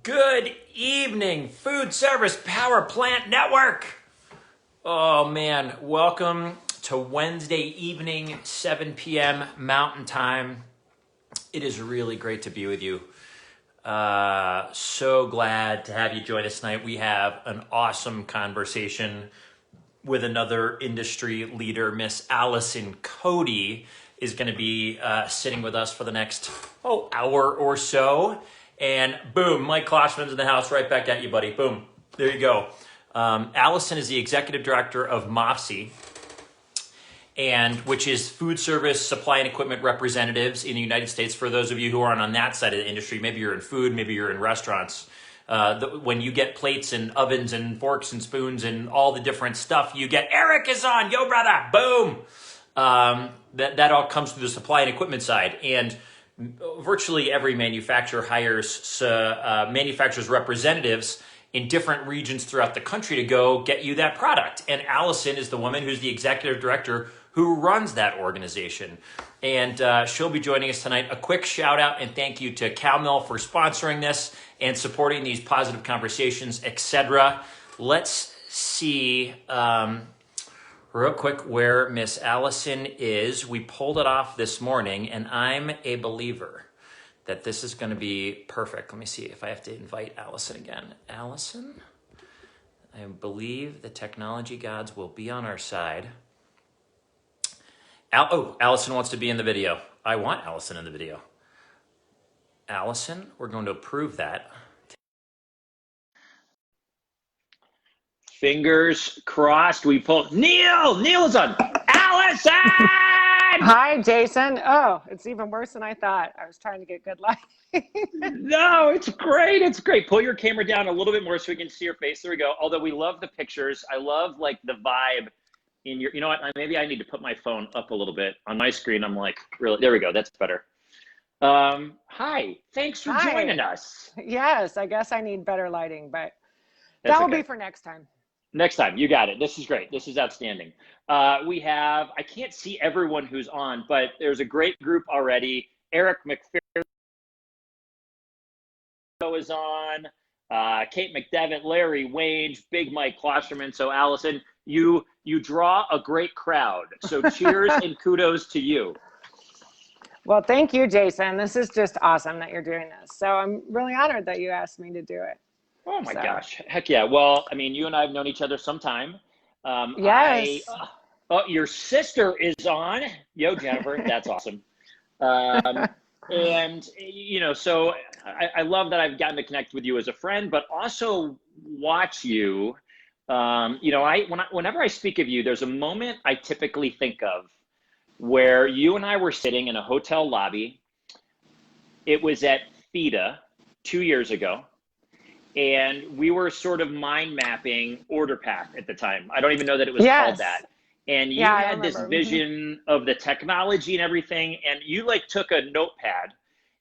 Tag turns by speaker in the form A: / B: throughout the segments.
A: Good evening, Foodservice Power Plant Network. Oh man, welcome to Wednesday evening, 7 p.m. Mountain Time. It is really great to be with you. So glad to have you join us tonight. We have an awesome conversation with another industry leader. Miss Alison Cody is going to be sitting with us for the next hour or so. And boom, Mike Kloshman's in the house. Right back at you, buddy. Boom. There you go. Alison is the executive director of Mafsy, which is food service supply and equipment representatives in the United States. For those of you who aren't on that side of the industry, maybe you're in food, maybe you're in restaurants. When you get plates and ovens and forks and spoons and all the different stuff, you get Eric is on, yo brother, boom. That all comes through the supply and equipment side. And virtually every manufacturer hires manufacturers representatives in different regions throughout the country to go get you that product. And Alison is the woman who's the executive director who runs that organization. And she'll be joining us tonight. A quick shout out and thank you to Cowmill for sponsoring this and supporting these positive conversations, etc. Let's see real quick where Miss Alison is. We pulled it off this morning, and I'm a believer that this is going to be perfect. Let me see if I have to invite Alison again. Alison, I believe the technology gods will be on our side. Alison wants to be in the video. I want Alison in the video. Alison, we're going to approve that.
B: Fingers crossed. We pull. Neil's on. Allison!
C: Hi, Jason. Oh, it's even worse than I thought. I was trying to get good lighting.
B: No, it's great. It's great. Pull your camera down a little bit more so we can see your face. There we go. Although we love the pictures. I love like the vibe in your, you know what? Maybe I need to put my phone up a little bit on my screen. I'm like, really, there we go. That's better. Hi, thanks for joining us.
C: Yes, I guess I need better lighting, but that will be for next time.
B: Next time, you got it. This is great. This is outstanding. We have, I can't see everyone who's on, but there's a great group already. Eric McPherson is on, Kate McDevitt, Larry Wange, Big Mike Klosterman. So Allison, you draw a great crowd. So cheers and kudos to you.
C: Well, thank you, Jason. This is just awesome that you're doing this. So I'm really honored that you asked me to do it.
B: Oh my gosh. Heck yeah. Well, I mean, you and I have known each other some time.
C: Yes.
B: Your sister is on. Yo, Jennifer. That's awesome. And, you know, so I love that I've gotten to connect with you as a friend, but also watch you. You know, whenever I speak of you, there's a moment I typically think of where you and I were sitting in a hotel lobby. It was at FIDA 2 years ago. And we were sort of mind mapping order path at the time. I don't even know that it was called that. And you had this vision of the technology and everything. And you like took a notepad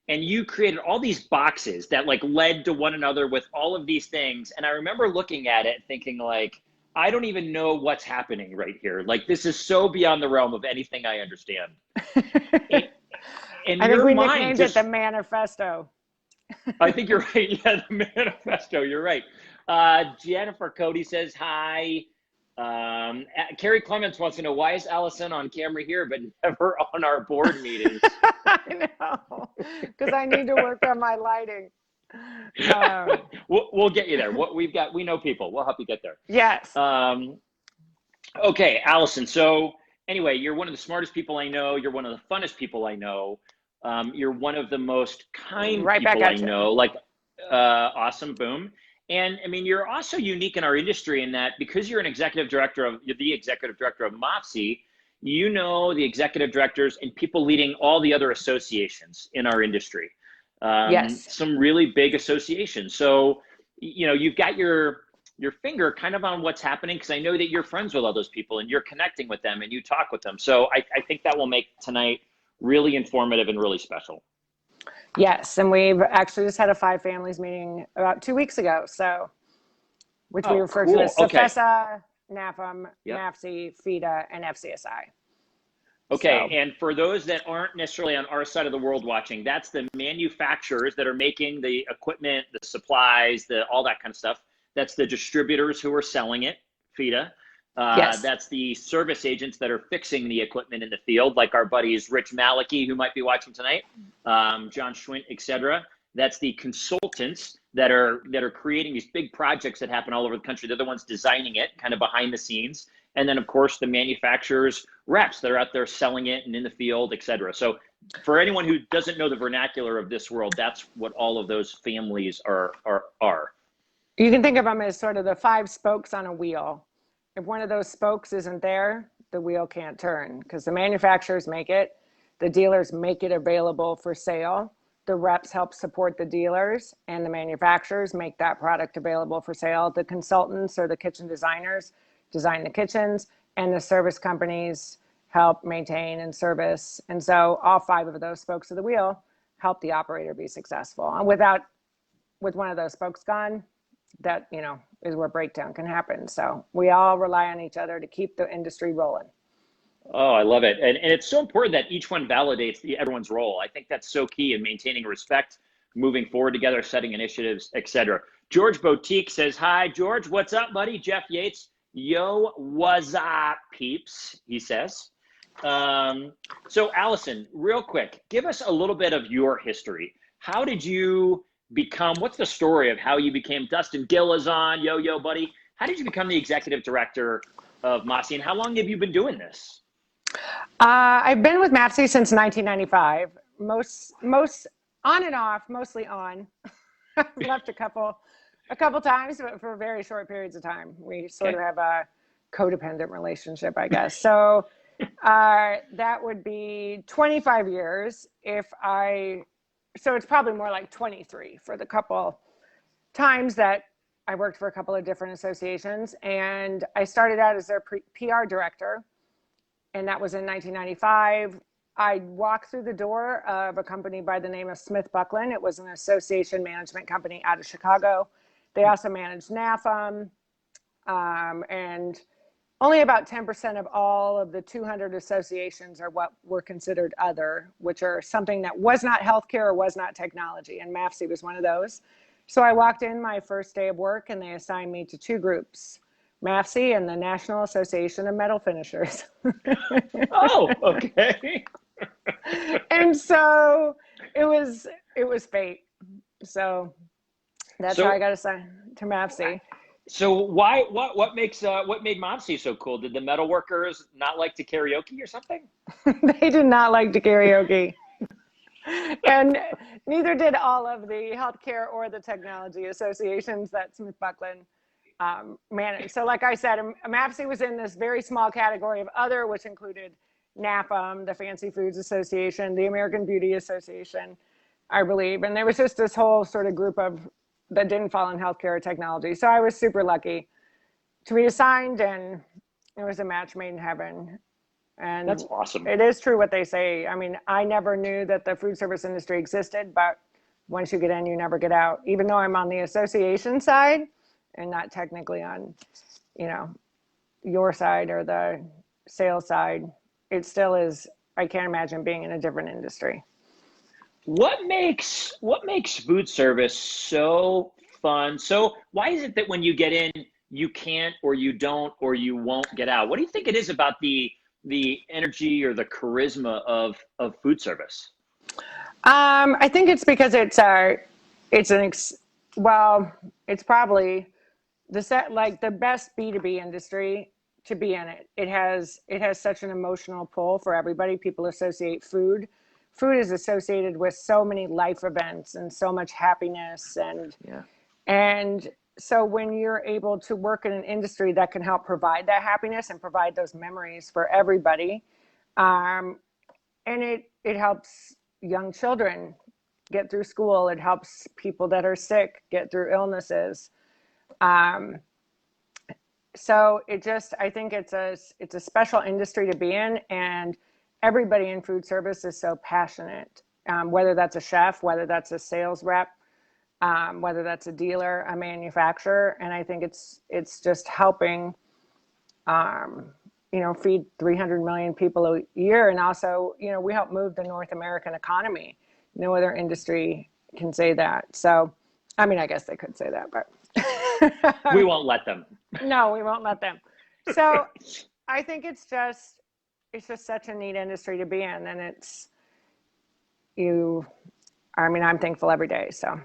B: and you created all these boxes that like led to one another with all of these things. And I remember looking at it thinking like, I don't even know what's happening right here. Like this is so beyond the realm of anything I understand.
C: And I think we nicknamed it the manifesto.
B: I think you're right. Yeah, the manifesto. You're right. Jennifer Cody says hi. Carrie Clements wants to know, why is Allison on camera here but never on our board meetings?
C: I know, because I need to work on my lighting.
B: We'll get you there. We know people. We'll help you get there.
C: Yes.
B: Okay, Allison. So anyway, you're one of the smartest people I know. You're one of the funnest people I know. You're one of the most kind people I know, like, awesome, boom. And I mean, you're also unique in our industry in that because you're the executive director of Mafsy, you know the executive directors and people leading all the other associations in our industry.
C: Yes.
B: Some really big associations. So, you know, you've got your finger kind of on what's happening because I know that you're friends with all those people and you're connecting with them and you talk with them. So I think that will make tonight really informative and really special.
C: Yes, and we've actually just had a 5 families meeting about 2 weeks ago, so which we refer to as SFSA, NAFM, MAFSI, FIDA, and FCSI.
B: Okay,
C: So
B: and for those that aren't necessarily on our side of the world watching, that's the manufacturers that are making the equipment, the supplies, all that kind of stuff. That's the distributors who are selling it, FIDA.
C: yes,
B: That's the service agents that are fixing the equipment in the field, like our buddies Rich Malachy, who might be watching tonight, John Schwint, etc. That's the consultants that are creating these big projects that happen all over the country. They're the ones designing it, kind of behind the scenes. And then, of course, the manufacturers reps that are out there selling it and in the field, et cetera. So for anyone who doesn't know the vernacular of this world, that's what all of those families are.
C: you can think of them as sort of the 5 spokes on a wheel. If one of those spokes isn't there, the wheel can't turn, because the manufacturers make it, the dealers make it available for sale, the reps help support the dealers, and the manufacturers make that product available for sale. The consultants or the kitchen designers design the kitchens, and the service companies help maintain and service. And so all 5 of those spokes of the wheel help the operator be successful. And with one of those spokes gone, that, is where breakdown can happen. So we all rely on each other to keep the industry rolling.
B: Oh, I love it. And it's so important that each one validates everyone's role. I think that's so key in maintaining respect, moving forward together, setting initiatives, et cetera. George Boutique says, hi, George. What's up, buddy? Jeff Yates. Yo, what's up, peeps, he says. So Alison, real quick, give us a little bit of your history. How did you what's the story of how you became, Dustin Gill is on, yo, buddy. How did you become the executive director of Massey, and how long have you been doing this?
C: I've been with Mafsy since 1995, most on and off, mostly on. I've left a couple times, but for very short periods of time. We sort of have a codependent relationship, I guess. So that would be 25 years so it's probably more like 23 for the couple times that I worked for a couple of different associations. And I started out as their PR director, and that was in 1995. I walked through the door of a company by the name of Smith Buckland. It was an association management company out of Chicago. They also managed NAFM, and only about 10% of all of the 200 associations are what were considered other, which are something that was not healthcare or was not technology, and MAFSI was one of those. So I walked in my first day of work, and they assigned me to 2 groups, MAFSI and the National Association of Metal Finishers.
B: Oh, okay.
C: And so it was fate. So that's how I got assigned to MAFSI.
B: So what made Mafsy so cool? Did the metal workers not like to karaoke or something?
C: They did not like to karaoke. And neither did all of the healthcare or the technology associations that Smith Buckland managed. So like I said, Mafsy was in this very small category of other, which included NAFM, the Fancy Foods Association, the American Beauty Association, I believe. And there was just this whole sort of group that didn't fall in healthcare or technology. So I was super lucky to be assigned, and it was a match made in heaven. And
B: that's awesome.
C: It is true what they say. I mean, I never knew that the food service industry existed, but once you get in, you never get out. Even though I'm on the association side and not technically on, your side or the sales side, it still is. I can't imagine being in a different industry.
B: What makes food service so fun? So why is it that when you get in, you can't, or you don't, or you won't get out? What do you think it is about the energy or the charisma of food service?
C: I think it's because it's probably the best B2B industry to be in it. It has such an emotional pull for everybody. People associate food. Food is associated with so many life events and so much happiness, and so when you're able to work in an industry that can help provide that happiness and provide those memories for everybody, and it helps young children get through school. It helps people that are sick get through illnesses. So I think it's a special industry to be in, and everybody in food service is so passionate, whether that's a chef, whether that's a sales rep, whether that's a dealer, a manufacturer. And I think it's just helping feed 300 million people a year. And also, we help move the North American economy. No other industry can say that. So, I mean, I guess they could say that, but
B: we won't let them.
C: No, we won't let them. So I think it's just such a neat industry to be in. And I'm thankful every day. So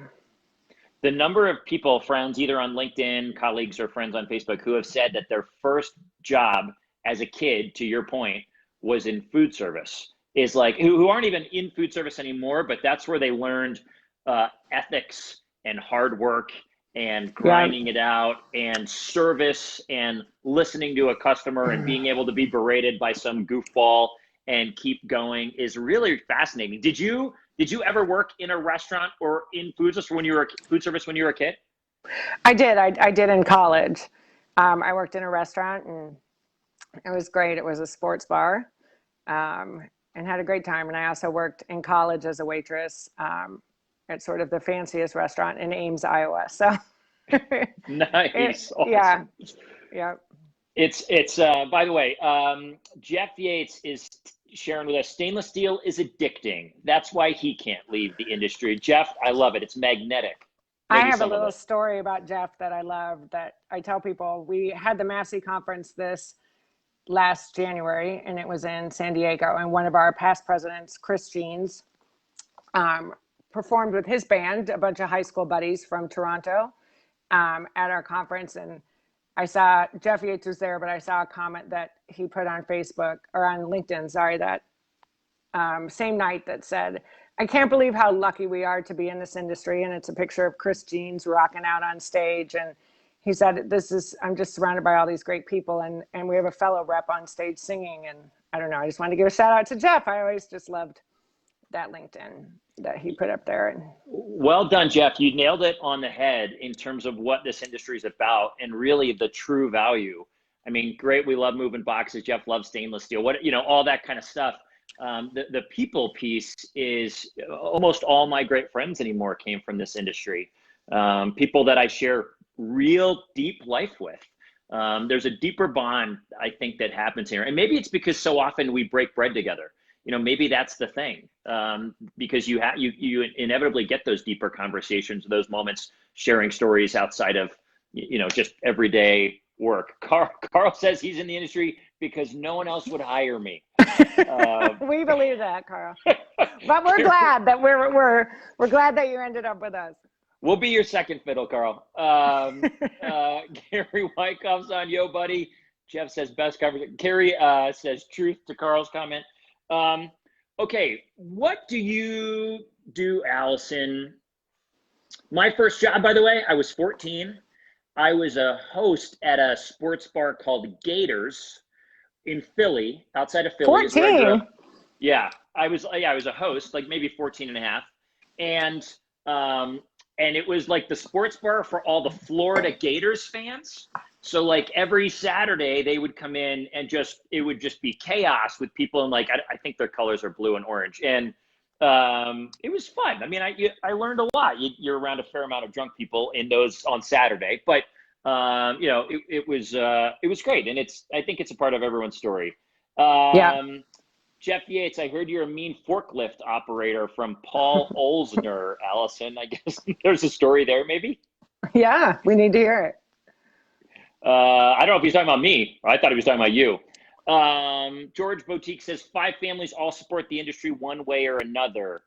B: the number of people, friends, either on LinkedIn, colleagues or friends on Facebook, who have said that their first job as a kid, to your point, was in food service, is like, who aren't even in food service anymore, but that's where they learned ethics and hard work and grinding it out and service and listening to a customer and being able to be berated by some goofball and keep going is really fascinating. Did you ever work in a restaurant or in food service when you were a kid?
C: I did. I did in college. I worked in a restaurant and it was great. It was a sports bar, and had a great time. And I also worked in college as a waitress at sort of the fanciest restaurant in Ames, Iowa. So
B: nice. Awesome.
C: Yeah.
B: It's by the way, Jeff Yates is sharing with us, stainless steel is addicting. That's why he can't leave the industry. Jeff, I love it. It's magnetic.
C: I have a little story about Jeff that I love that I tell people. We had the Massey conference this last January, and it was in San Diego. And one of our past presidents, Chris Jeans, performed with his band, a bunch of high school buddies from Toronto, at our conference. And I saw Jeff Yates was there, but I saw a comment that he put on Facebook or on LinkedIn, that same night that said, I can't believe how lucky we are to be in this industry. And it's a picture of Chris Jeans rocking out on stage. And he said, I'm just surrounded by all these great people. And we have a fellow rep on stage singing. And I don't know, I just wanted to give a shout out to Jeff. I always just loved that LinkedIn that he put up there.
B: Well done, Jeff. You nailed it on the head in terms of what this industry is about and really the true value. I mean, great. We love moving boxes. Jeff loves stainless steel, all that kind of stuff. The people piece is almost all my great friends anymore came from this industry. People that I share real deep life with. There's a deeper bond, I think, that happens here. And maybe it's because so often we break bread together. Maybe that's the thing, because you inevitably get those deeper conversations, those moments, sharing stories outside of, just everyday work. Carl says he's in the industry because no one else would hire me.
C: We believe that, Carl. But we're glad that we're glad that you ended up with us.
B: We'll be your second fiddle, Carl. Gary Wyckoff's on, yo, buddy. Jeff says best conversation. Carrie says truth to Carl's comment. Okay, what do you do, Alison? My first job, by the way, I was 14. I was a host at a sports bar called Gators in Philly, outside of Philly.
C: 14?
B: Yeah, I was a host, like maybe 14 and a half. And it was like the sports bar for all the Florida Gators fans. So like every Saturday they would come in and it would just be chaos with people. And I think their colors are blue and orange. And it was fun. I mean, I learned a lot. You're around a fair amount of drunk people in those on Saturday, but it was great. And I think it's a part of everyone's story. Jeff Yates, I heard you're a mean forklift operator from Paul Olsner, Alison. I guess there's a story there, maybe?
C: Yeah, we need to hear it.
B: I don't know if he's talking about me. I thought he was talking about you. George Boutique says 5 families all support the industry one way or another.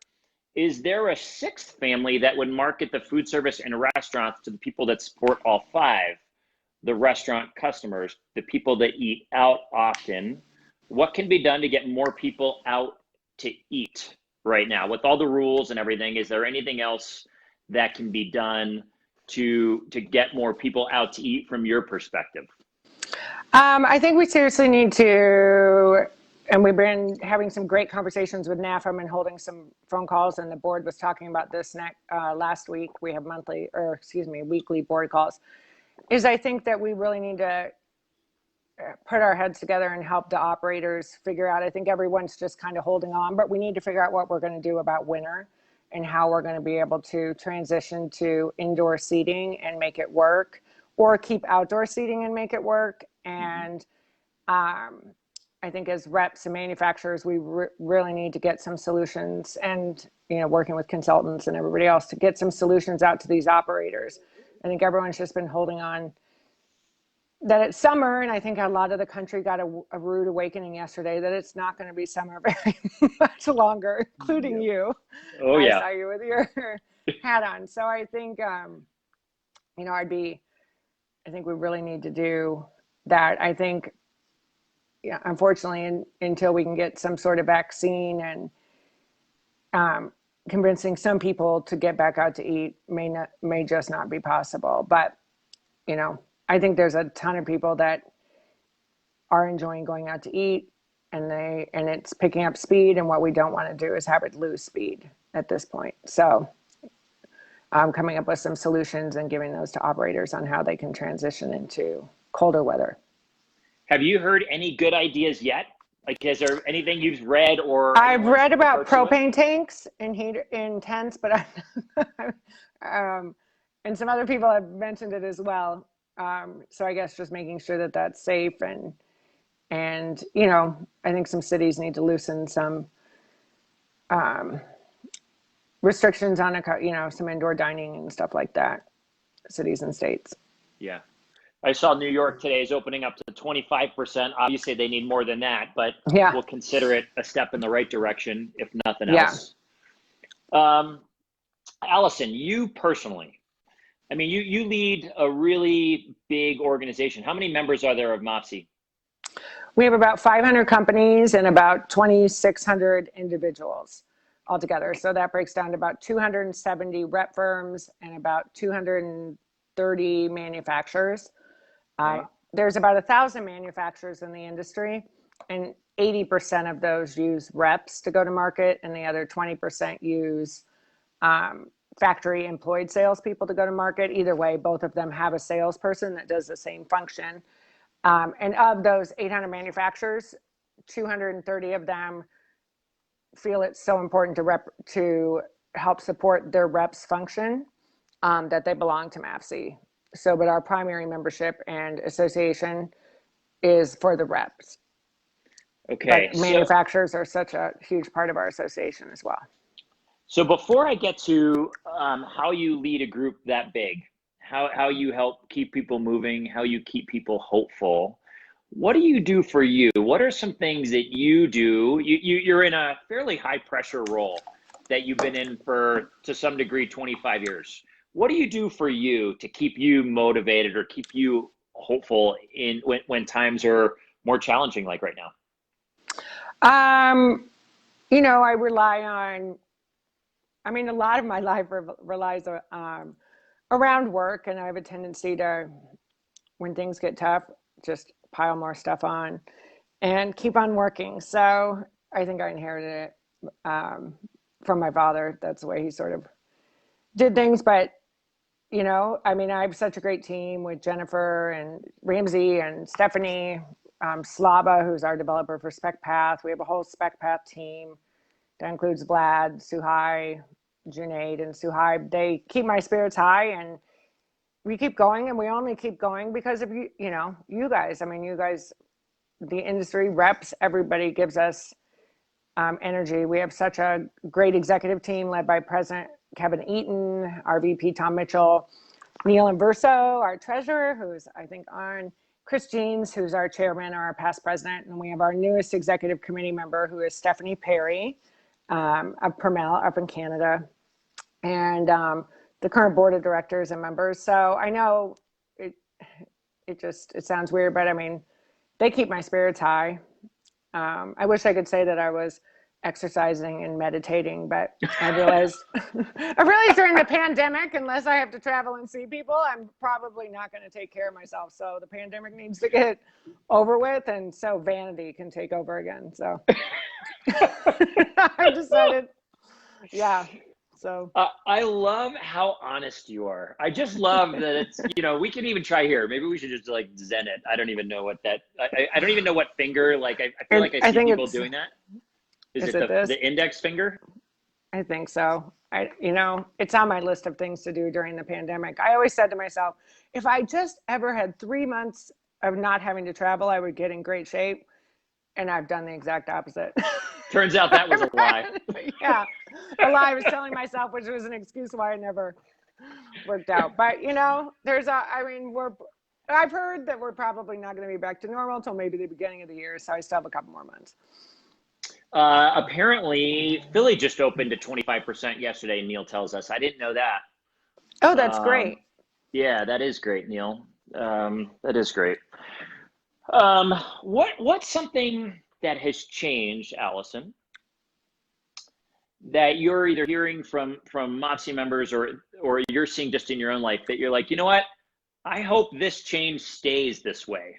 B: Is there a 6th family that would market the food service and restaurants to the people that support all 5? The restaurant customers, the people that eat out often. What can be done to get more people out to eat right now? With all the rules and everything, is there anything else that can be done to get more people out to eat from your perspective?
C: I think we seriously need to, and we've been having some great conversations with NAFM and holding some phone calls, and the board was talking about this last week. We have weekly board calls. I think that we really need to put our heads together and help the operators figure out. I think everyone's just kind of holding on, but we need to figure out what we're going to do about winter and how we're going to be able to transition to indoor seating and make it work, or keep outdoor seating and make it work. And I think as reps and manufacturers, we really need to get some solutions, and, you know, working with consultants and everybody else to get some solutions out to these operators. I think everyone's just been holding on that it's summer, and I think a lot of the country got a rude awakening yesterday that it's not going to be summer very much longer, including you.
B: Oh, yeah.
C: I saw you with your hat on. So I think, you know, I think we really need to do that. I think, yeah, unfortunately, until we can get some sort of vaccine and convincing some people to get back out to eat may just not be possible. But, you know, I think there's a ton of people that are enjoying going out to eat, and it's picking up speed. And what we don't want to do is have it lose speed at this point. So coming up with some solutions and giving those to operators on how they can transition into colder weather.
B: Have you heard any good ideas yet? Like, is there anything you've read or?
C: I've read about propane tanks in tents, but and some other people have mentioned it as well. So I guess just making sure that that's safe, and you know, I think some cities need to loosen some restrictions on you know, some indoor dining and stuff like that. Cities and states.
B: Yeah. I saw New York today is opening up to 25%. Obviously, they need more than that, but
C: yeah,
B: we'll consider it a step in the right direction, if nothing
C: yeah.
B: else. Alison, you personally, I mean, you lead a really big organization. How many members are there of MAFSI?
C: We have about 500 companies and about 2,600 individuals altogether. So that breaks down to about 270 rep firms and about 230 manufacturers. There's about 1,000 manufacturers in the industry, and 80% of those use reps to go to market, and the other 20% use factory employed salespeople to go to market. Either way, both of them have a salesperson that does the same function. And of those 800 manufacturers, 230 of them feel it's so important to help support their reps function that they belong to MAFSI. So, but our primary membership and association is for the reps.
B: Okay.
C: But manufacturers are such a huge part of our association as well.
B: So before I get to how you lead a group that big, how you help keep people moving, how you keep people hopeful, what do you do for you? What are some things that you do? You're in a fairly high pressure role that you've been in for, to some degree, 25 years. What do you do for you to keep you motivated or keep you hopeful when times are more challenging, like right now?
C: You know, I rely on, I mean, a lot of my life relies around work, and I have a tendency to, when things get tough, just pile more stuff on and keep on working. So I think I inherited it from my father. That's the way he sort of did things. But, you know, I mean, I have such a great team with Jennifer and Ramsey and Stephanie, Slava, who's our developer for SpecPath. We have a whole SpecPath team that includes Vlad, Suhai, Junaid, and Suhaib. They keep my spirits high, and we keep going, and we only keep going because of you know, you guys. I mean, you guys, the industry reps, everybody gives us energy. We have such a great executive team led by President Kevin Eaton, our VP Tom Mitchell, Neil Inverso, our treasurer, who's I think on, Chris Jeans, who's our chairman or our past president, and we have our newest executive committee member, who is Stephanie Perry of Permel up in Canada, and the current board of directors and members. So I know it sounds weird, but I mean, they keep my spirits high. I wish I could say that I was exercising and meditating, but I realized during the pandemic, unless I have to travel and see people, I'm probably not going to take care of myself. So the pandemic needs to get over with, and so vanity can take over again. So I decided, yeah. So
B: I love how honest you are. I just love that it's, you know, we can even try here. Maybe we should just like Zen it. I don't even know what that, I don't even know what finger, like I feel like I see people doing that. Is it the index finger?
C: I think so. You know, it's on my list of things to do during the pandemic. I always said to myself, if I just ever had 3 months of not having to travel, I would get in great shape. And I've done the exact opposite.
B: Turns out that was a lie.
C: Yeah, a lie I was telling myself, which was an excuse why I never worked out. But I've heard that we're probably not going to be back to normal until maybe the beginning of the year. So I still have a couple more months.
B: Apparently, Philly just opened at 25% yesterday, Neil tells us. I didn't know that.
C: Oh, that's great.
B: Yeah, that is great, Neil. That is great. What's something that has changed, Alison, that you're either hearing from Mafsy members or you're seeing just in your own life that you're like, you know what? I hope this change stays this way.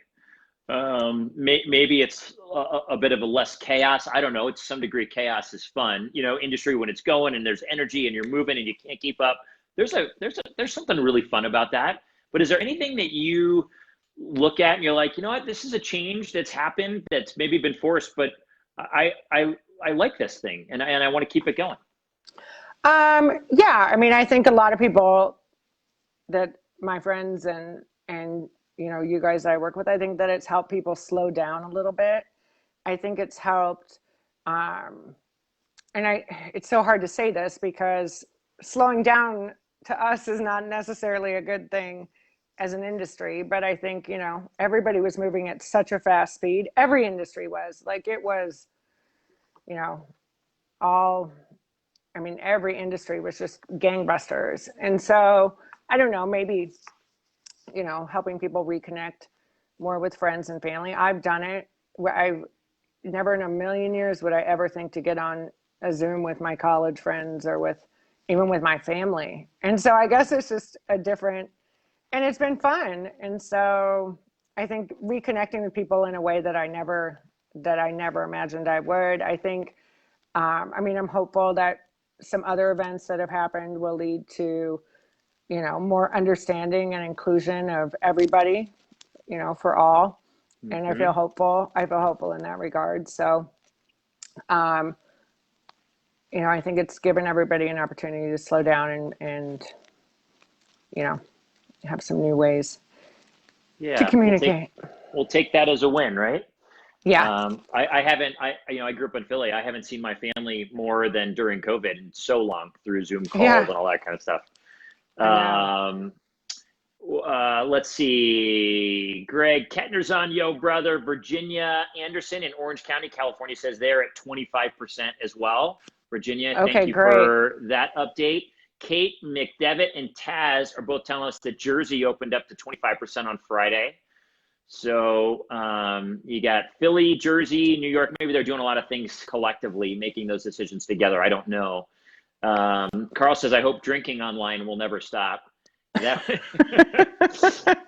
B: Maybe it's a bit of a less chaos. I don't know. To some degree, chaos is fun. Industry when it's going and there's energy and you're moving and you can't keep up. There's something really fun about that. But is there anything that you look at and you're like, you know what? This is a change that's happened that's maybe been forced, but I like this thing and I want to keep it going.
C: Yeah. I think a lot of people that my friends and you guys that I work with, I think that it's helped people slow down a little bit. I think it's helped, it's so hard to say this because slowing down to us is not necessarily a good thing as an industry, but I think, everybody was moving at such a fast speed. Every industry was it was, every industry was just gangbusters. And so I don't know, maybe, helping people reconnect more with friends and family. I've done it. I've never in a million years would I ever think to get on a Zoom with my college friends or even with my family. And so I guess it's just and it's been fun. And so I think reconnecting with people in a way that I never imagined I would. I think, I'm hopeful that some other events that have happened will lead to, more understanding and inclusion of everybody, for all. Mm-hmm. And I feel hopeful in that regard. So, I think it's given everybody an opportunity to slow down and have some new ways to communicate.
B: We'll take that as a win, right?
C: Yeah.
B: I grew up in Philly. I haven't seen my family more than during COVID in so long through Zoom calls and all that kind of stuff. Let's see. Greg Kettner's on, yo, brother. Virginia Anderson in Orange County, California says they're at 25% as well. Virginia, thank you for that update. Kate McDevitt and Taz are both telling us that Jersey opened up to 25% on Friday. So you got Philly, Jersey, New York. Maybe they're doing a lot of things collectively, making those decisions together. I don't know. Carl says, I hope drinking online will never stop. Carl,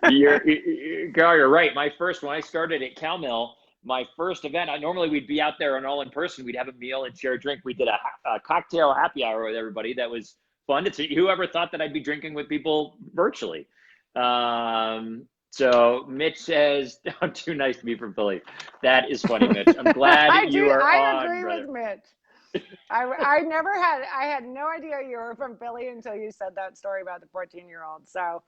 B: you're right. When I started at CalMill, my first event, normally we'd be out there and all in person. We'd have a meal and share a drink. We did a cocktail happy hour with everybody. That was fun. Whoever thought that I'd be drinking with people virtually. So Mitch says, I'm too nice to be from Philly. That is funny, Mitch. I'm glad you are on,
C: I agree
B: brother.
C: with Mitch. I had no idea you were from Philly until you said that story about the 14-year-old. So,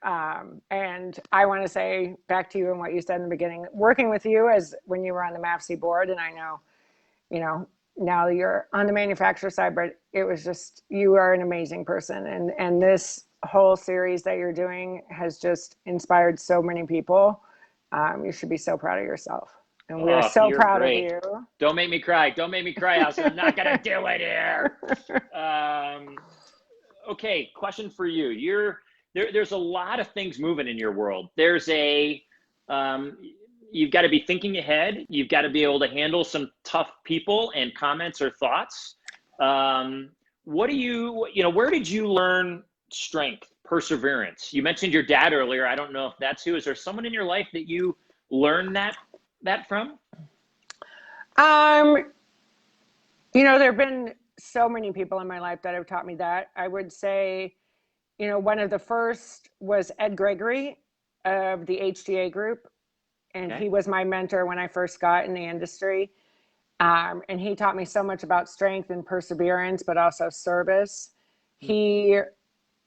C: and I want to say back to you and what you said in the beginning, working with you as when you were on the MAFSI board, and I know, now you're on the manufacturer side, but it was just, you are an amazing person. And this whole series that you're doing has just inspired so many people. You should be so proud of yourself. And we are so proud of you.
B: Don't make me cry, Alison. I'm not going to do it here. Okay, question for you. There's a lot of things moving in your world. There's you've got to be thinking ahead. You've got to be able to handle some tough people and comments or thoughts. Where did you learn strength, perseverance? You mentioned your dad earlier. I don't know if that's who. Is there someone in your life that you learned that from?
C: There have been so many people in my life that have taught me that. I would say, one of the first was Ed Gregory of the HGA group. And he was my mentor when I first got in the industry. And he taught me so much about strength and perseverance, but also service. He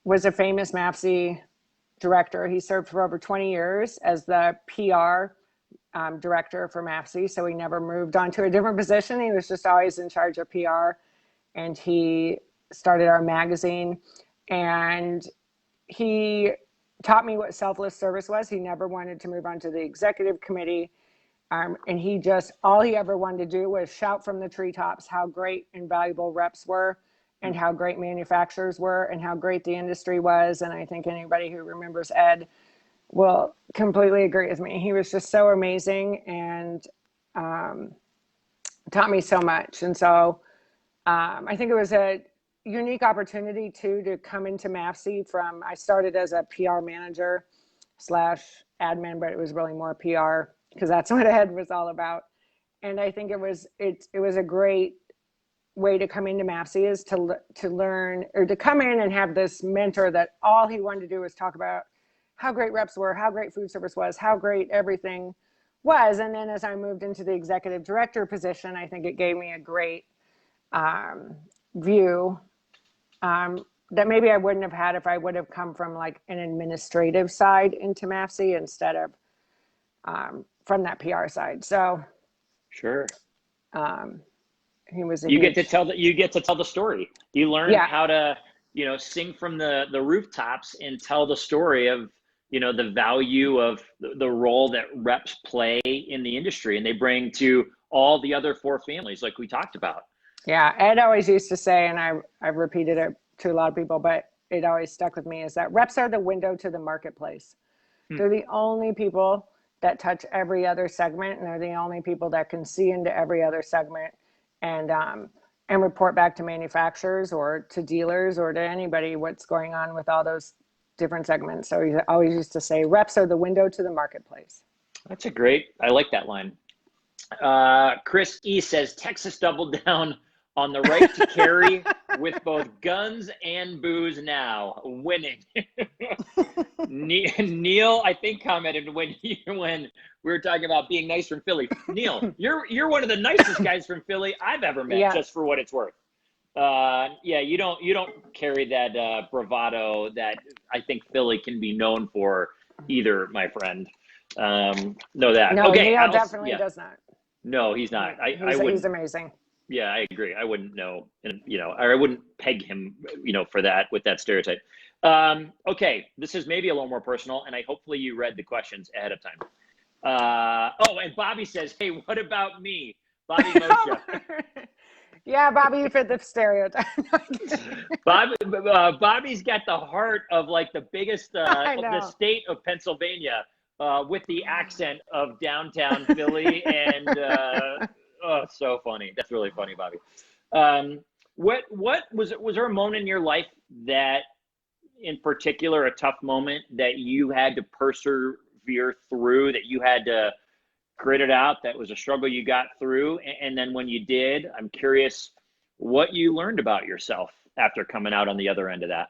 C: was a famous MAFSI director. He served for over 20 years as the PR director for Mafsy. So he never moved on to a different position. He was just always in charge of PR. And he started our magazine. And he taught me what selfless service was. He never wanted to move on to the executive committee. And he just, all he ever wanted to do was shout from the treetops how great and valuable reps were, and how great manufacturers were, and how great the industry was. And I think anybody who remembers Ed will completely agree with me. He was just so amazing and taught me so much. And so I think it was a unique opportunity too to come into Mafsy from, I started as a PR manager / admin, but it was really more PR because that's what Ed was all about. And I think it was a great way to come into Mafsy, is to learn, or to come in and have this mentor that all he wanted to do was talk about how great reps were, how great food service was, how great everything was. And then as I moved into the executive director position, I think it gave me a great view that maybe I wouldn't have had if I would have come from like an administrative side into Mafsy instead of from that PR side. So
B: sure.
C: He was
B: you get to tell the story. You learn how to, sing from the rooftops and tell the story of, the value of the role that reps play in the industry, and they bring to all the other four families like we talked about. Yeah,
C: Ed always used to say, and I've repeated it to a lot of people, but it always stuck with me, is that reps are the window to the marketplace. They're the only people that touch every other segment, and they're the only people that can see into every other segment and report back to manufacturers or to dealers or to anybody what's going on with all those different segments. So he always used to say, reps are the window to the marketplace.
B: That's I like that line. Chris E says, Texas doubled down on the right to carry with both guns and booze now, winning. Neil, I think, commented when we were talking about being nice from Philly. Neil, you're one of the nicest guys from Philly I've ever met, just for what it's worth. You don't carry that bravado that I think Philly can be known for either, my friend. Know that.
C: No,
B: okay,
C: Neil definitely does not.
B: No, he's not.
C: He's amazing.
B: Yeah, I agree. I wouldn't know, and I wouldn't peg him, for that, with that stereotype. Okay, this is maybe a little more personal, and hopefully you read the questions ahead of time. And Bobby says, "Hey, what about me, Bobby Moshe?"
C: Yeah, Bobby, you fit the stereotype.
B: Bobby's got the heart of like the biggest, the state of Pennsylvania, with the accent of downtown Philly, and so funny. That's really funny, Bobby. What was there a moment in your life that, in particular, a tough moment that you had to persevere through, that you had to grit it out, that was a struggle you got through, and then when you did, I'm curious what you learned about yourself after coming out on the other end of that?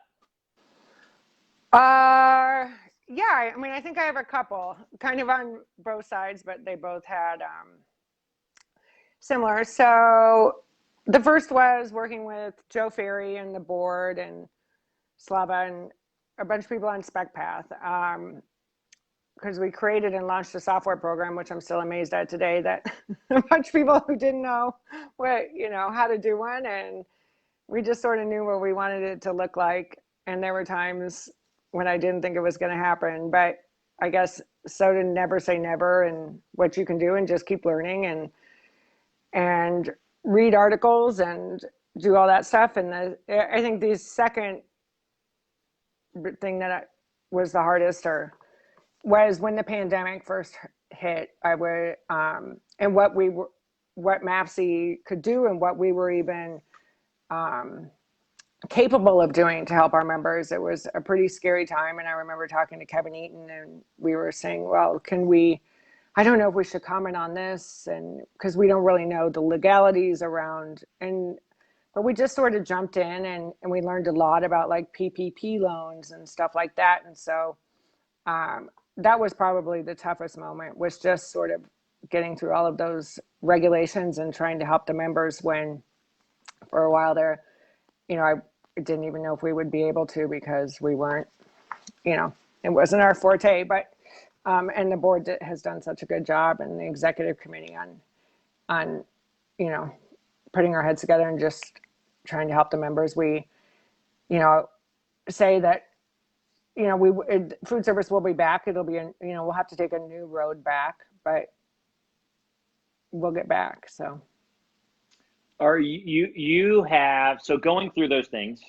C: Yeah, I mean, I think I have a couple, kind of on both sides, but they both had similar. So the first was working with Joe Ferry and the board and Slava and a bunch of people on SpecPath, because we created and launched a software program, which I'm still amazed at today, that a bunch of people who didn't know how to do one, and we just sort of knew what we wanted it to look like. And there were times when I didn't think it was going to happen, but I guess so, to never say never, and what you can do, and just keep learning and read articles and do all that stuff. And I think the second thing that was the hardest was when the pandemic first hit. And what Mafsy could do, and what we were even capable of doing to help our members. It was a pretty scary time. And I remember talking to Kevin Eaton, and we were saying, well, I don't know if we should comment on this, and because we don't really know the legalities around, but we just sort of jumped in, and we learned a lot about like PPP loans and stuff like that. And so that was probably the toughest moment, was just sort of getting through all of those regulations and trying to help the members, when for a while there, I didn't even know if we would be able to, because we weren't, it wasn't our forte, but, and the board has done such a good job, and the executive committee on, you know, putting our heads together and just trying to help the members. We, you know, say that, you know, food service will be back. It'll be, you know, we'll have to take a new road back, but we'll get back. So.
B: Are you have, so going through those things,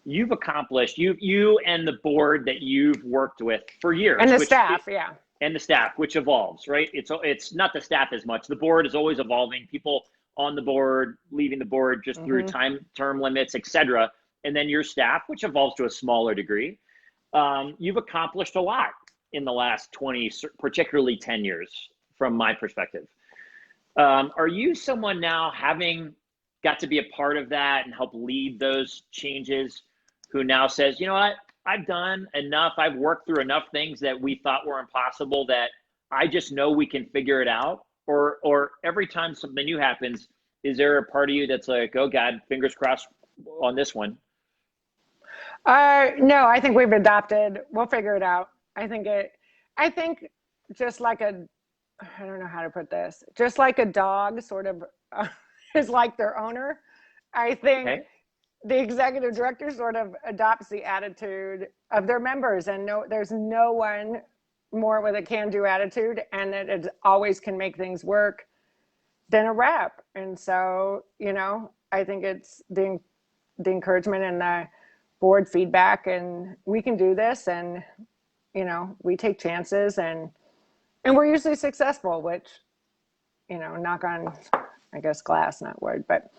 B: you've accomplished, you and the board that you've worked with for years.
C: And the staff, yeah.
B: And the staff, which evolves, right? It's not the staff as much. The board is always evolving. People on the board, leaving the board just through term limits, et cetera. And then your staff, which evolves to a smaller degree. You've accomplished a lot in the last 20, particularly 10 years from my perspective. Are you someone now, having got to be a part of that and help lead those changes, who now says, you know what, I've done enough, I've worked through enough things that we thought were impossible that I just know we can figure it out? Or every time something new happens, is there a part of you that's like, oh God, fingers crossed on this one?
C: No, I think we've adopted, we'll figure it out. I think just like I don't know how to put this, just like a dog sort of is like their owner. I think the executive director sort of adopts the attitude of their members, and there's no one more with a can-do attitude, and that it always can make things work than a rep. And so, you know, I think it's the encouragement and the board feedback, and we can do this, and, you know, we take chances, and we're usually successful, which, you know, knock on, I guess, glass, not wood, but,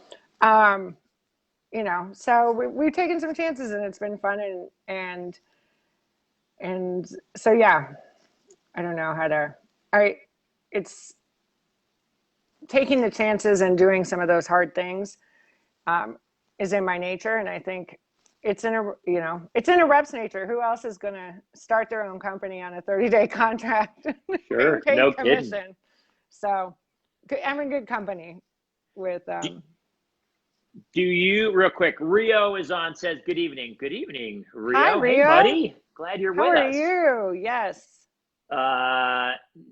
C: you know, so we've taken some chances, and it's been fun. And so, yeah, I don't know how to, it's taking the chances and doing some of those hard things, is in my nature. And I think it's in a rep's nature. Who else is going to start their own company on a 30-day contract?
B: Sure,
C: and pay
B: no
C: commission?
B: kidding.
C: So I'm in good company with.
B: Do you, real quick, Rio is on, says, good evening. Good evening, Rio.
C: Hi, Rio.
B: Hey, buddy. Glad you're with us.
C: How are you? Yes.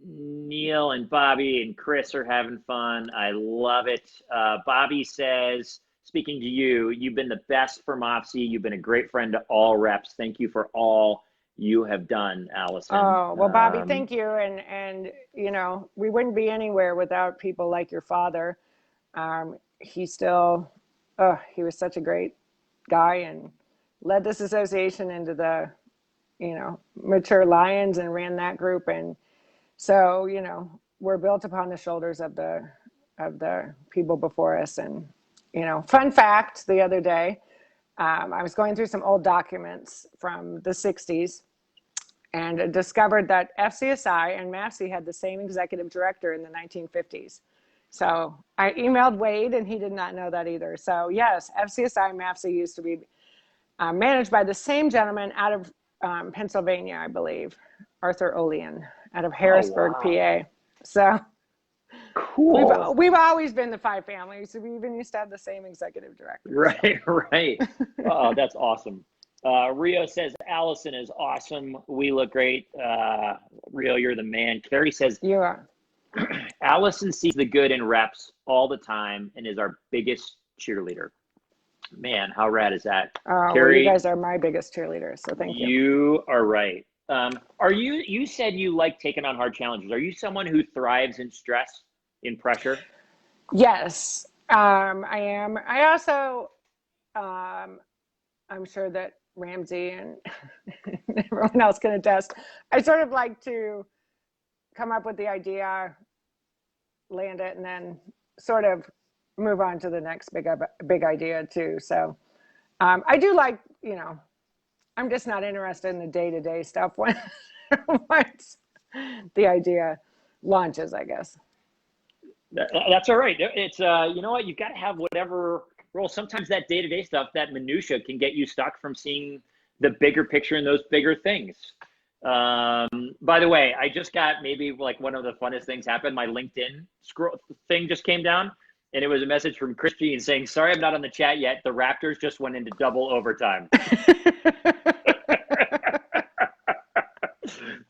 B: Neil and Bobby and Chris are having fun. I love it. Bobby says, speaking to you, you've been the best for Mafsy. You've been a great friend to all reps. Thank you for all you have done, Alison.
C: Oh, well, Bobby, thank you. And, you know, we wouldn't be anywhere without people like your father. He still, he was such a great guy, and led this association into the, you know, mature lions, and ran that group. And so, you know, we're built upon the shoulders of the people before us. And, you know, fun fact, the other day, I was going through some old documents from the 60s, and discovered that FCSI and Massey had the same executive director in the 1950s. So I emailed Wade, and he did not know that either. So yes, FCSI and Mafsy used to be managed by the same gentleman out of Pennsylvania, I believe, Arthur Olean, out of Harrisburg, PA. So cool. We've always been the five families. So we even used to have the same executive director.
B: Right, right. Oh, that's awesome. Rio says, Alison is awesome. We look great. Rio, you're the man. Carrie says,
C: you are.
B: Alison sees the good in reps all the time and is our biggest cheerleader. Man, how rad is that?
C: Carrie, well, you guys are my biggest cheerleaders, so thank you.
B: You are right. You said you like taking on hard challenges. Are you someone who thrives in stress, in pressure?
C: Yes, I am. I also, I'm sure that Ramsey and everyone else can attest, I sort of like to come up with the idea, land it, and then sort of move on to the next big idea too. So I do like, you know, I'm just not interested in the day-to-day stuff once the idea launches, I guess.
B: That's all right. It's, you know what, you've got to have whatever role. Sometimes that day-to-day stuff, that minutia, can get you stuck from seeing the bigger picture and those bigger things. By the way, I just got maybe like one of the funnest things happened. My LinkedIn scroll thing just came down, and it was a message from Christine saying, sorry, I'm not on the chat yet. The Raptors just went into double overtime.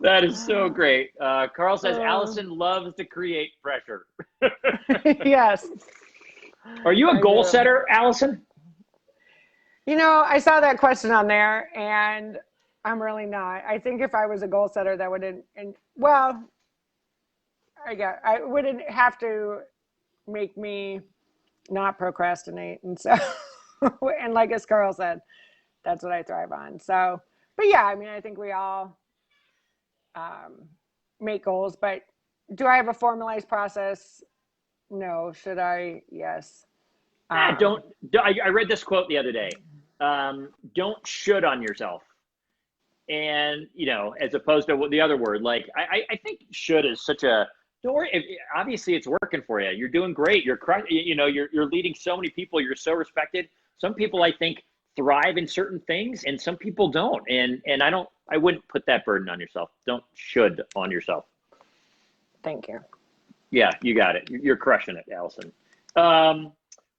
B: That is so great. Carl says Alison loves to create pressure.
C: Yes.
B: Are you a
C: I
B: goal
C: do.
B: setter, Alison?
C: You know, I saw that question on there, and I'm really not. I think if I was a goal setter, that wouldn't, and well, I wouldn't have to make me not procrastinate. And so, and like as Carl said, that's what I thrive on. So, but yeah, I mean, I think we all make goals, but do I have a formalized process? No. Should I? Yes.
B: I read this quote the other day. Don't should on yourself. And, you know, as opposed to the other word, like, I think should is such a, don't worry, obviously it's working for you. You're doing great. You're leading so many people. You're so respected. Some people, I think, thrive in certain things and some people don't. And I wouldn't put that burden on yourself. Don't should on yourself.
C: Thank you.
B: Yeah, you got it. You're crushing it, Alison.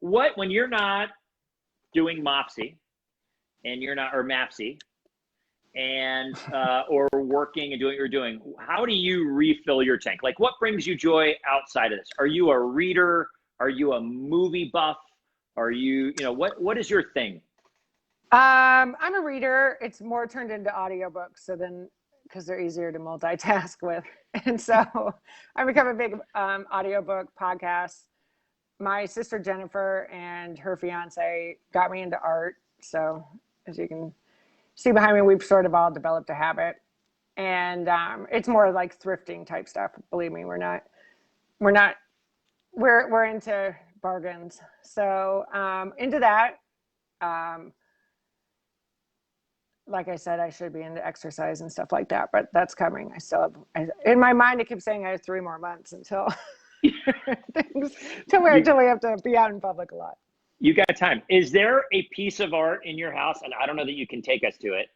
B: When you're not doing Mafsy and you're not, or Mafsy, and or working and doing what you're doing, how do you refill your tank? Like, what brings you joy outside of this? Are you a reader? Are you a movie buff? Are you, what is your thing?
C: I'm a reader. It's more turned into audiobooks, so then because they're easier to multitask with. And so I become a big audiobook podcast. My sister Jennifer and her fiance got me into art. So as you can see behind me, we've sort of all developed a habit. And it's more like thrifting type stuff. Believe me, we're into bargains. So into that. Like I said, I should be into exercise and stuff like that, but that's coming. In my mind, I keep saying I have 3 more months until we have to be out in public a lot.
B: You got time. Is there a piece of art in your house? And I don't know that you can take us to it.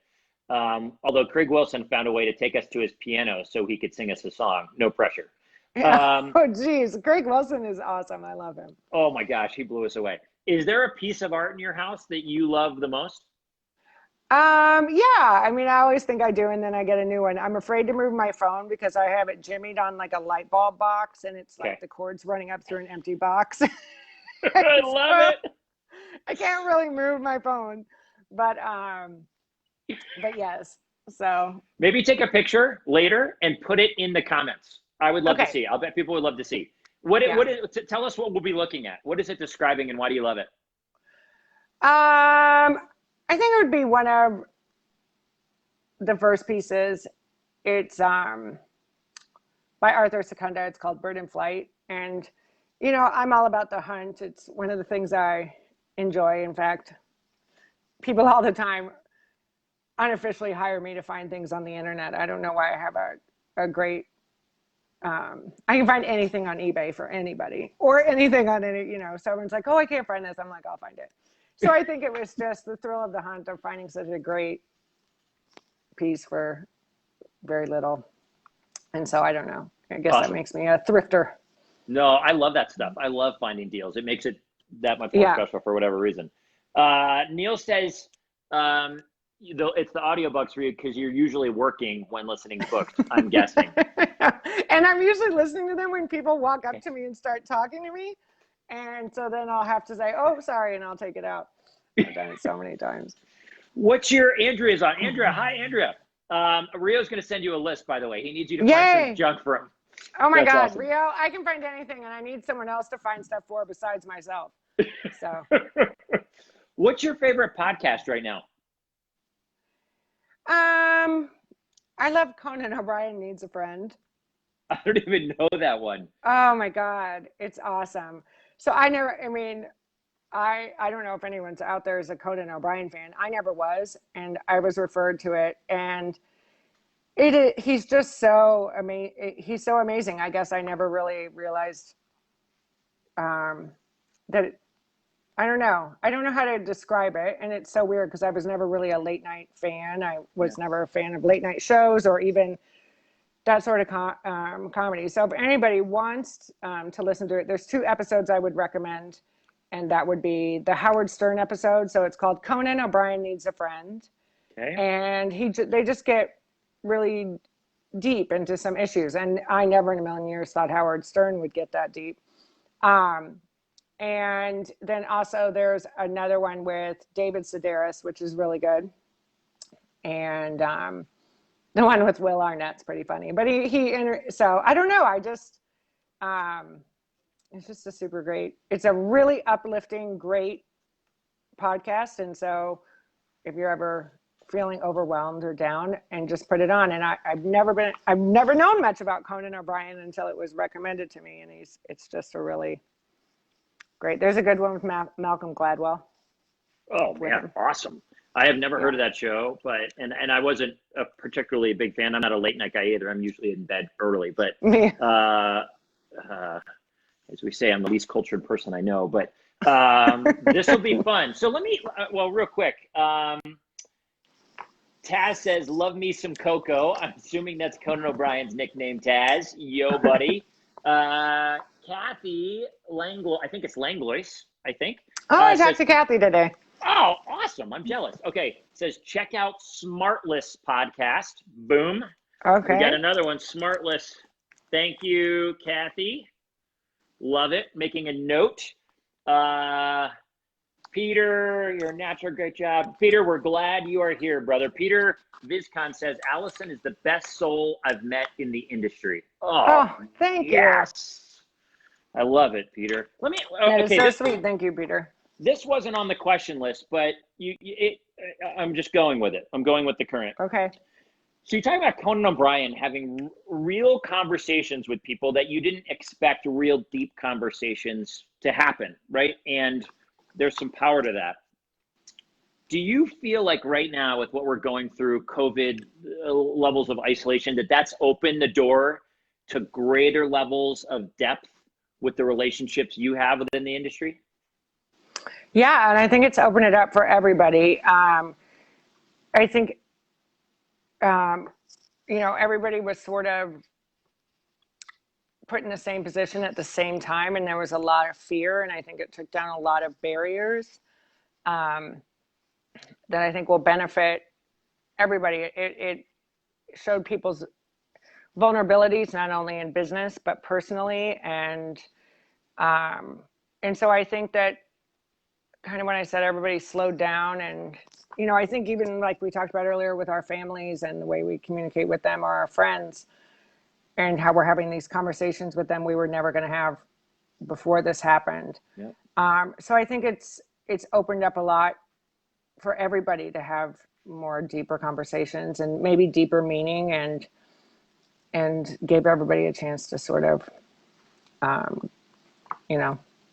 B: Although Craig Wilson found a way to take us to his piano so he could sing us a song. No pressure.
C: Oh, geez. Craig Wilson is awesome. I love him.
B: Oh my gosh. He blew us away. Is there a piece of art in your house that you love the most?
C: Yeah, I mean, I always think I do, and then I get a new one. I'm afraid to move my phone because I have it jimmied on like a light bulb box, and it's like the cord's running up through an empty box.
B: I love it.
C: I can't really move my phone, but yes. So
B: maybe take a picture later and put it in the comments. I would love to see. I'll bet people would love to see. Tell us what we'll be looking at. What is it describing, and why do you love it?
C: I think it would be one of the first pieces. It's by Arthur Secunda. It's called Bird in Flight. And, I'm all about the hunt. It's one of the things I enjoy. In fact, people all the time unofficially hire me to find things on the internet. I don't know why I have a great, I can find anything on eBay for anybody or anything on any, someone's like, oh, I can't find this. I'm like, I'll find it. So I think it was just the thrill of the hunt of finding such a great piece for very little. And so I don't know. I guess that makes me a thrifter.
B: No, I love that stuff. I love finding deals. It makes it that much more special for whatever reason. Neil says it's the audiobooks for you because you're usually working when listening to books, I'm guessing.
C: And I'm usually listening to them when people walk up to me and start talking to me. And so then I'll have to say, oh, sorry, and I'll take it out. I've done it so many times.
B: Andrea's on. Andrea, hi, Andrea. Rio's going to send you a list, by the way. He needs you to find some junk for him.
C: Oh, my God, awesome. Rio, I can find anything, and I need someone else to find stuff for besides myself. So,
B: what's your favorite podcast right now?
C: I love Conan O'Brien Needs a Friend.
B: I don't even know that one.
C: Oh, my God. It's awesome. So I don't know if anyone's out there is a Conan O'Brien fan. I never was, and I was referred to it, and he's just so amazing. He's so amazing. I guess I never really realized that. I don't know how to describe it, and it's so weird because I was never really a late night fan. I was never a fan of late night shows or even that sort of comedy. So if anybody wants to listen to it, there's 2 episodes I would recommend, and that would be the Howard Stern episode. So it's called Conan O'Brien Needs a Friend. Okay. And they just get really deep into some issues. And I never in a million years thought Howard Stern would get that deep. And then also there's another one with David Sedaris, which is really good. And the one with Will Arnett's pretty funny. But so I don't know. I just, it's just a super great, it's a really uplifting, great podcast. And so if you're ever feeling overwhelmed or down, and just put it on. And I've never known much about Conan O'Brien until it was recommended to me. And it's just a really great. There's a good one with Malcolm Gladwell.
B: Oh man, awesome. I have never heard of that show, but and I wasn't a particularly big fan. I'm not a late night guy either. I'm usually in bed early, but as we say, I'm the least cultured person I know, but this will be fun. So let me, well, real quick. Taz says, love me some Coco. I'm assuming that's Conan O'Brien's nickname, Taz. Yo, buddy. Kathy Langlois, I think it's Langlois, I think.
C: Oh, I talked to Kathy today.
B: Oh, awesome. I'm jealous. Okay. Says, check out Smartless podcast. Boom.
C: Okay.
B: We got another one, Smartless. Thank you, Kathy. Love it. Making a note. Peter, you're a natural. Great job. Peter, we're glad you are here, brother. Peter Vizcon says, Alison is the best soul I've met in the industry.
C: Oh, thank you.
B: Yes. I love it, Peter. Let me,
C: that is so sweet. Thank you, Peter.
B: This wasn't on the question list, but I'm just going with it. I'm going with the current.
C: Okay.
B: So you talk about Conan O'Brien having real conversations with people that you didn't expect real deep conversations to happen, right? And there's some power to that. Do you feel like right now with what we're going through, COVID levels of isolation, that's opened the door to greater levels of depth with the relationships you have within the industry?
C: Yeah, and I think it's opened it up for everybody. I think, everybody was sort of put in the same position at the same time, and there was a lot of fear, and I think it took down a lot of barriers that I think will benefit everybody. It showed people's vulnerabilities, not only in business, but personally. And so I think that kind of when I said everybody slowed down, and, I think even like we talked about earlier with our families and the way we communicate with them or our friends and how we're having these conversations with them we were never going to have before this happened.
B: Yep.
C: So I think it's opened up a lot for everybody to have more deeper conversations and maybe deeper meaning, and gave everybody a chance to sort of,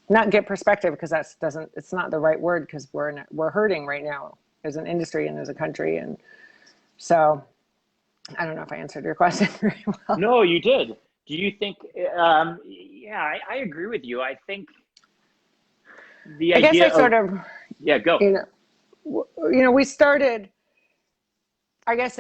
C: not get perspective, because it's not the right word, because we're hurting right now as an industry and as a country. And so I don't know if I answered your question very well.
B: No, you did. Do you think, I agree with you. I think the idea
C: I guess I sort of,
B: yeah, go.
C: We started, I guess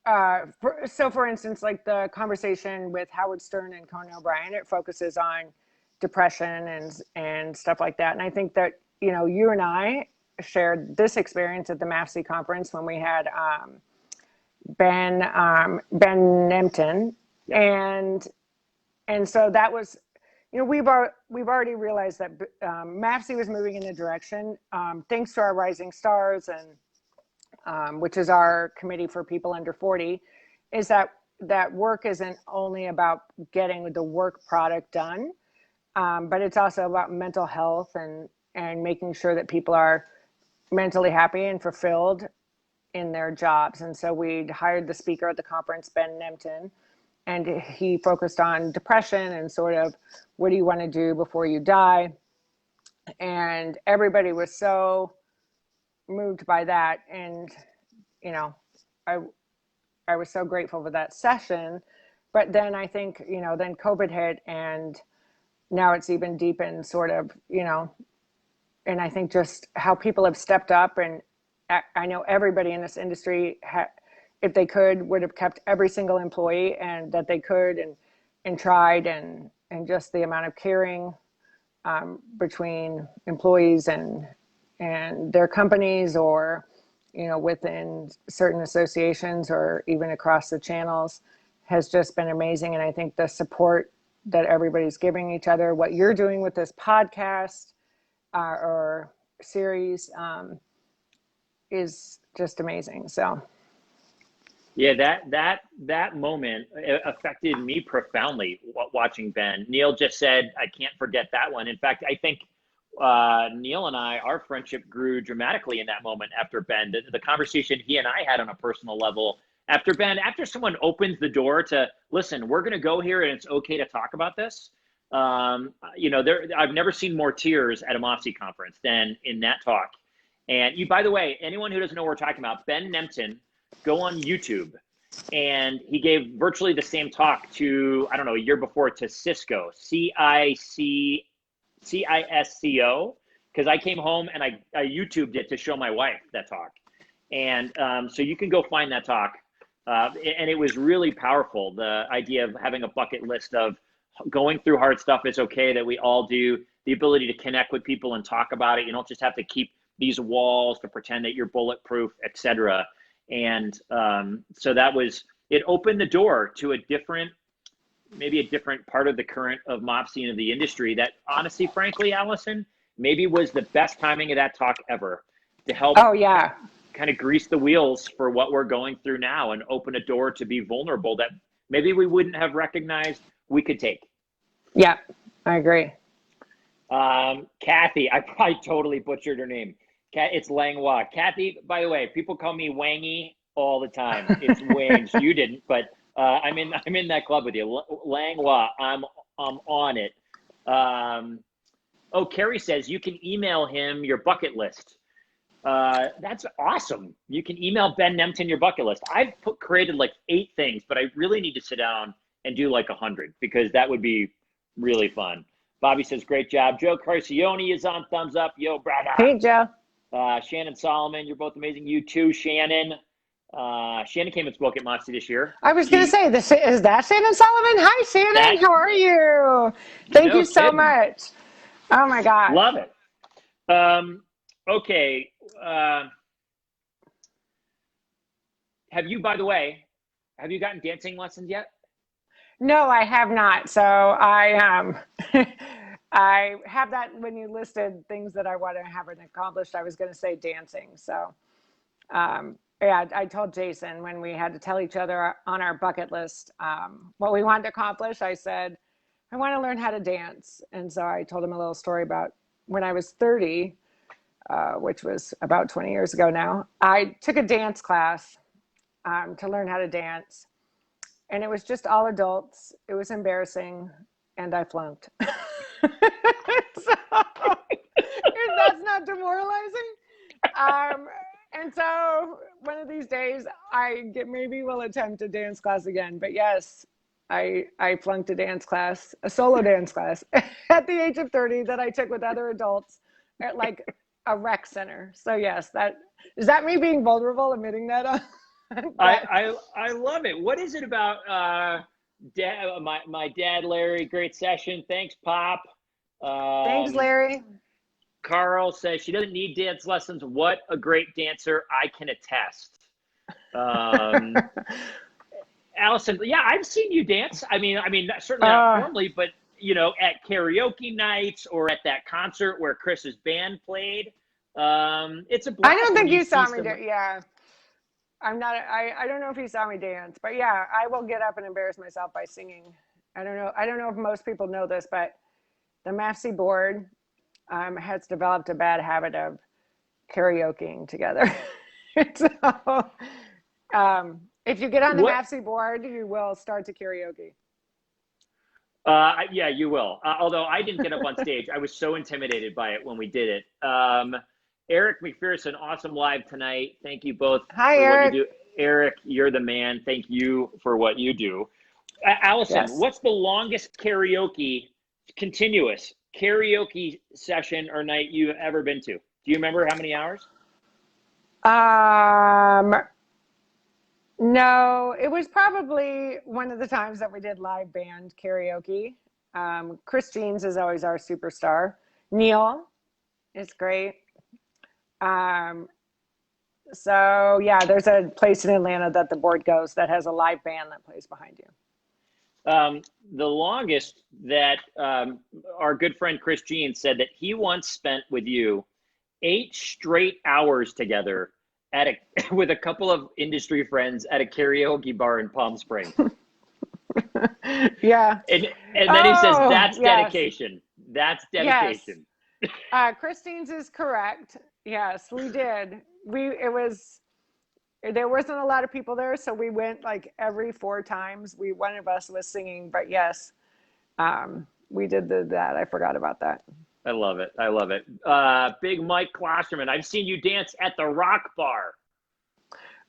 C: for instance, like the conversation with Howard Stern and Conan O'Brien, it focuses on depression and stuff like that. And I think that, you and I shared this experience at the Mafsy conference when we had Ben Nemton. And so that was, we've already realized that Mafsy was moving in a direction, thanks to our Rising Stars, and which is our committee for people under 40, is that work isn't only about getting the work product done, but it's also about mental health and making sure that people are mentally happy and fulfilled in their jobs. And so we hired the speaker at the conference, Ben Nemton, and he focused on depression and sort of, what do you want to do before you die? And everybody was so moved by that. And, I was so grateful for that session. But then I think, then COVID hit, and now it's even deepened sort of, and I think just how people have stepped up. And I know everybody in this industry, if they could, would have kept every single employee, and that they could, and tried, and just the amount of caring between employees and their companies, or within certain associations or even across the channels has just been amazing. And I think the support that everybody's giving each other, what you're doing with this podcast or series is just amazing. So.
B: Yeah, that moment affected me profoundly watching Ben. Neil just said, I can't forget that one. In fact, I think Neil and our friendship grew dramatically in that moment after Ben. The conversation he and I had on a personal level after Ben, after someone opens the door to, listen, we're going to go here and it's okay to talk about this. I've never seen more tears at a Mafsy conference than in that talk. And by the way, anyone who doesn't know what we're talking about, Ben Nemtin, go on YouTube, and he gave virtually the same talk to, I don't know, a year before to Cisco, CISCO, because I came home and I YouTubed it to show my wife that talk. And so you can go find that talk. And it was really powerful, the idea of having a bucket list of going through hard stuff is okay, that we all do, the ability to connect with people and talk about it. You don't just have to keep these walls to pretend that you're bulletproof, et cetera. And so it opened the door to maybe a different part of the current of Mafsy and of the industry that honestly, frankly, Alison, maybe was the best timing of that talk ever to help kind of grease the wheels for what we're going through now and open a door to be vulnerable that maybe we wouldn't have recognized we could take.
C: Yeah, I agree.
B: Kathy, I probably totally butchered her name. It's Langwa. Kathy, by the way, people call me Wangy all the time. It's Wangs. You didn't, but I'm in that club with you. Langwa, I'm on it. Carrie says you can email him your bucket list. That's awesome. You can email Ben Nemtin your bucket list. I've created like 8 things, but I really need to sit down and do like 100 because that would be really fun. Bobby says, great job. Joe Carcione is on thumbs up. Yo, brother.
C: Hey, Joe.
B: Shannon Solomon, you're both amazing. You too, Shannon. Shannon came and spoke at Massey this year.
C: I was going to say, is that Shannon Solomon? Hi, Shannon. How are you? Thank you so much. Oh, my God.
B: Love it. Okay. Have you gotten dancing lessons yet?
C: No, I have not. So I I have that when you listed things that I want to have accomplished. I was going to say dancing. So I told Jason when we had to tell each other on our bucket list what we wanted to accomplish. I said, I want to learn how to dance. And so I told him a little story about when I was 30, which was about 20 years ago now. I took a dance class to learn how to dance. And it was just all adults. It was embarrassing. And I flunked. So that's not demoralizing. And so one of these days maybe we'll attempt a dance class again. But yes, I flunked a dance class, a solo dance class at the age of 30 that I took with other adults at like a rec center. So yes, is that me being vulnerable, admitting that?
B: I love it. What is it about my dad, Larry? Great session. Thanks, Pop.
C: Thanks, Larry.
B: Carl says she doesn't need dance lessons. What a great dancer. I can attest. Allison, yeah, I've seen you dance. I mean, certainly not formally, but at karaoke nights or at that concert where Chris's band played. It's a blast.
C: I don't think you saw me do. Yeah. I don't know if you saw me dance, but yeah, I will get up and embarrass myself by singing. I don't know if most people know this, but the MAFSI board has developed a bad habit of karaokeing together. So if you get on the MAFSI board, you will start to karaoke.
B: Yeah, you will. Although I didn't get up on stage. I was so intimidated by it when we did it. Eric McPherson, awesome live tonight. Thank you both for
C: Eric.
B: what you do. Eric, you're the man. Thank you for what you do. Allison, What's the longest continuous karaoke session or night you've ever been to? Do you remember how many hours?
C: No, it was probably one of the times that we did live band karaoke. Chris Jeans is always our superstar. Neil is great. So yeah, there's a place in Atlanta that the board goes that has a live band that plays behind you.
B: The longest that our good friend Chris Jean said that he once spent with you 8 straight hours together at with a couple of industry friends at a karaoke bar in Palm Springs.
C: Yeah.
B: And then he says, that's
C: yes.
B: dedication. That's dedication.
C: Yes. Christine's is correct. Yes, we did. There wasn't a lot of people there, so we went like every 4 times. One of us was singing, but yes, we did that. I forgot about that.
B: I love it. I love it. Big Mike Klosterman, I've seen you dance at the Rock Bar.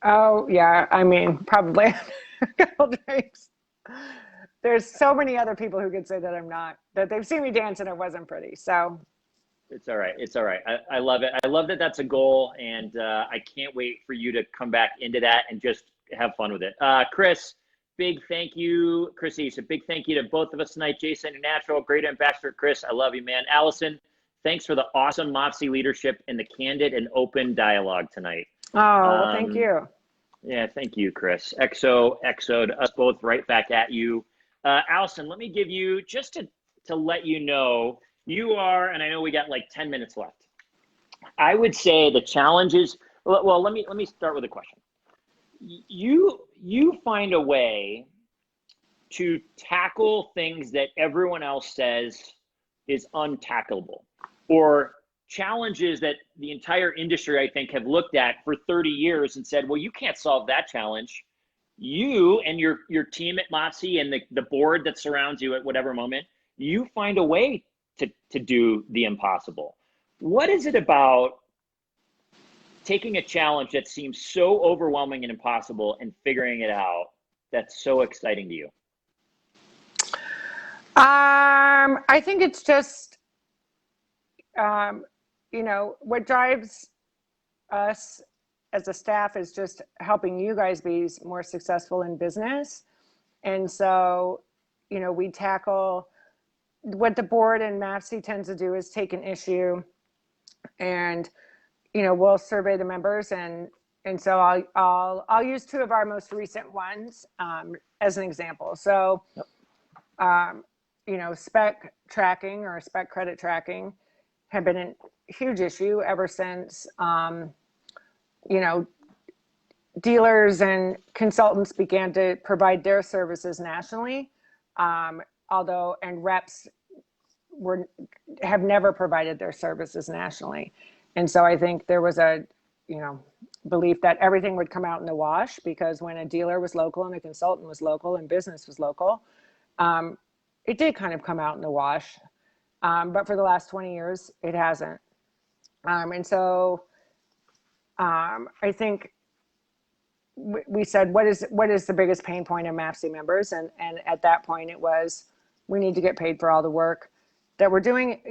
C: Oh yeah, I mean, probably a couple drinks. There's so many other people who could say that I'm not, that they've seen me dance and it wasn't pretty. So
B: it's all right. It's all right. I love it. I love that that's a goal, and I can't wait for you to come back into that and just have fun with it. Chris, big thank you. Chrissy, so big thank you to both of us tonight. Jason, your natural, great ambassador. Chris, I love you, man. Allison, thanks for the awesome Mafsy leadership and the candid and open dialogue tonight.
C: Oh, thank you.
B: Yeah, thank you, Chris. XO to us both, right back at you. Allison, let me give you, just to let you know, you are, and I know we got like 10 minutes left. I would say the challenges, well, let me start with a question. You find a way to tackle things that everyone else says is untackleable, or challenges that the entire industry, I think, have looked at for 30 years and said, well, you can't solve that challenge. You and your team at Massey and the board that surrounds you at whatever moment, you find a way to do the impossible. What is it about taking a challenge that seems so overwhelming and impossible and figuring it out that's so exciting to you?
C: I think it's just, what drives us as a staff is just helping you guys be more successful in business. And so, we tackle what the board and MAFSI tends to do is take an issue and, we'll survey the members, and so I'll use 2 of our most recent ones as an example. So, spec tracking or spec credit tracking have been a huge issue ever since, dealers and consultants began to provide their services nationally, and reps have never provided their services nationally. And so I think there was a, belief that everything would come out in the wash, because when a dealer was local and a consultant was local and business was local, it did kind of come out in the wash. But for the last 20 years, it hasn't. And so I think we said, what is the biggest pain point of MAFSI members? And at that point it was, we need to get paid for all the work that we're doing,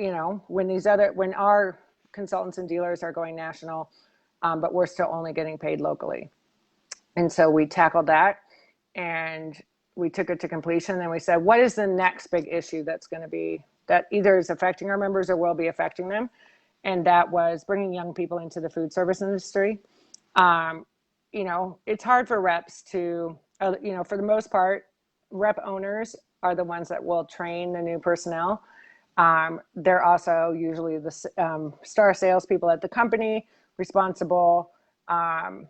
C: when our consultants and dealers are going national, but we're still only getting paid locally. And so we tackled that and we took it to completion. Then we said, what is the next big issue that's going to be, that either is affecting our members or will be affecting them? And that was bringing young people into the food service industry. It's hard for reps to, for the most part, rep owners are the ones that will train the new personnel. They're also usually the star salespeople at the company, responsible, and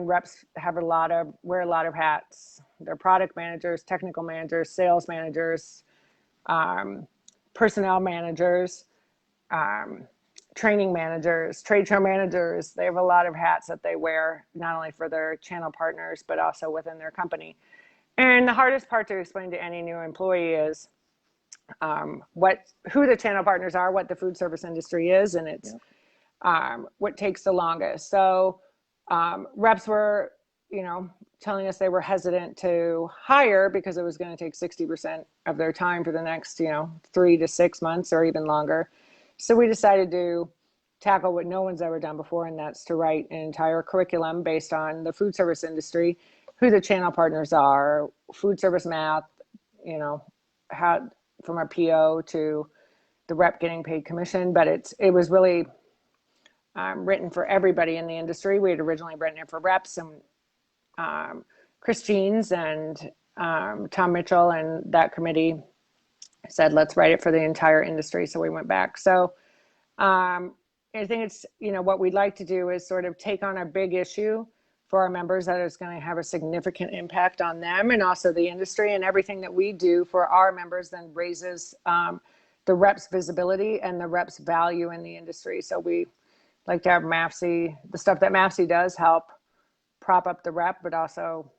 C: reps wear a lot of hats. They're product managers, technical managers, sales managers, personnel managers, training managers, trade show managers. They have a lot of hats that they wear, not only for their channel partners, but also within their company. And the hardest part to explain to any new employee is who the channel partners are, what the food service industry is, and it's what takes the longest. So reps were, telling us they were hesitant to hire because it was going to take 60% of their time for the next, 3 to 6 months or even longer. So we decided to tackle what no one's ever done before, and that's to write an entire curriculum based on the food service industry, who the channel partners are, food service math, how from a PO to the rep getting paid commission. But it was really written for everybody in the industry. We had originally written it for reps, and Chris Jeans and Tom Mitchell and that committee said, let's write it for the entire industry. So we went back. So I think it's, what we'd like to do is sort of take on a big issue for our members that is going to have a significant impact on them and also the industry, and everything that we do for our members then raises the reps' visibility and the reps' value in the industry. So we like to have Mafsy, the stuff that Mafsy does help prop up the rep, but also,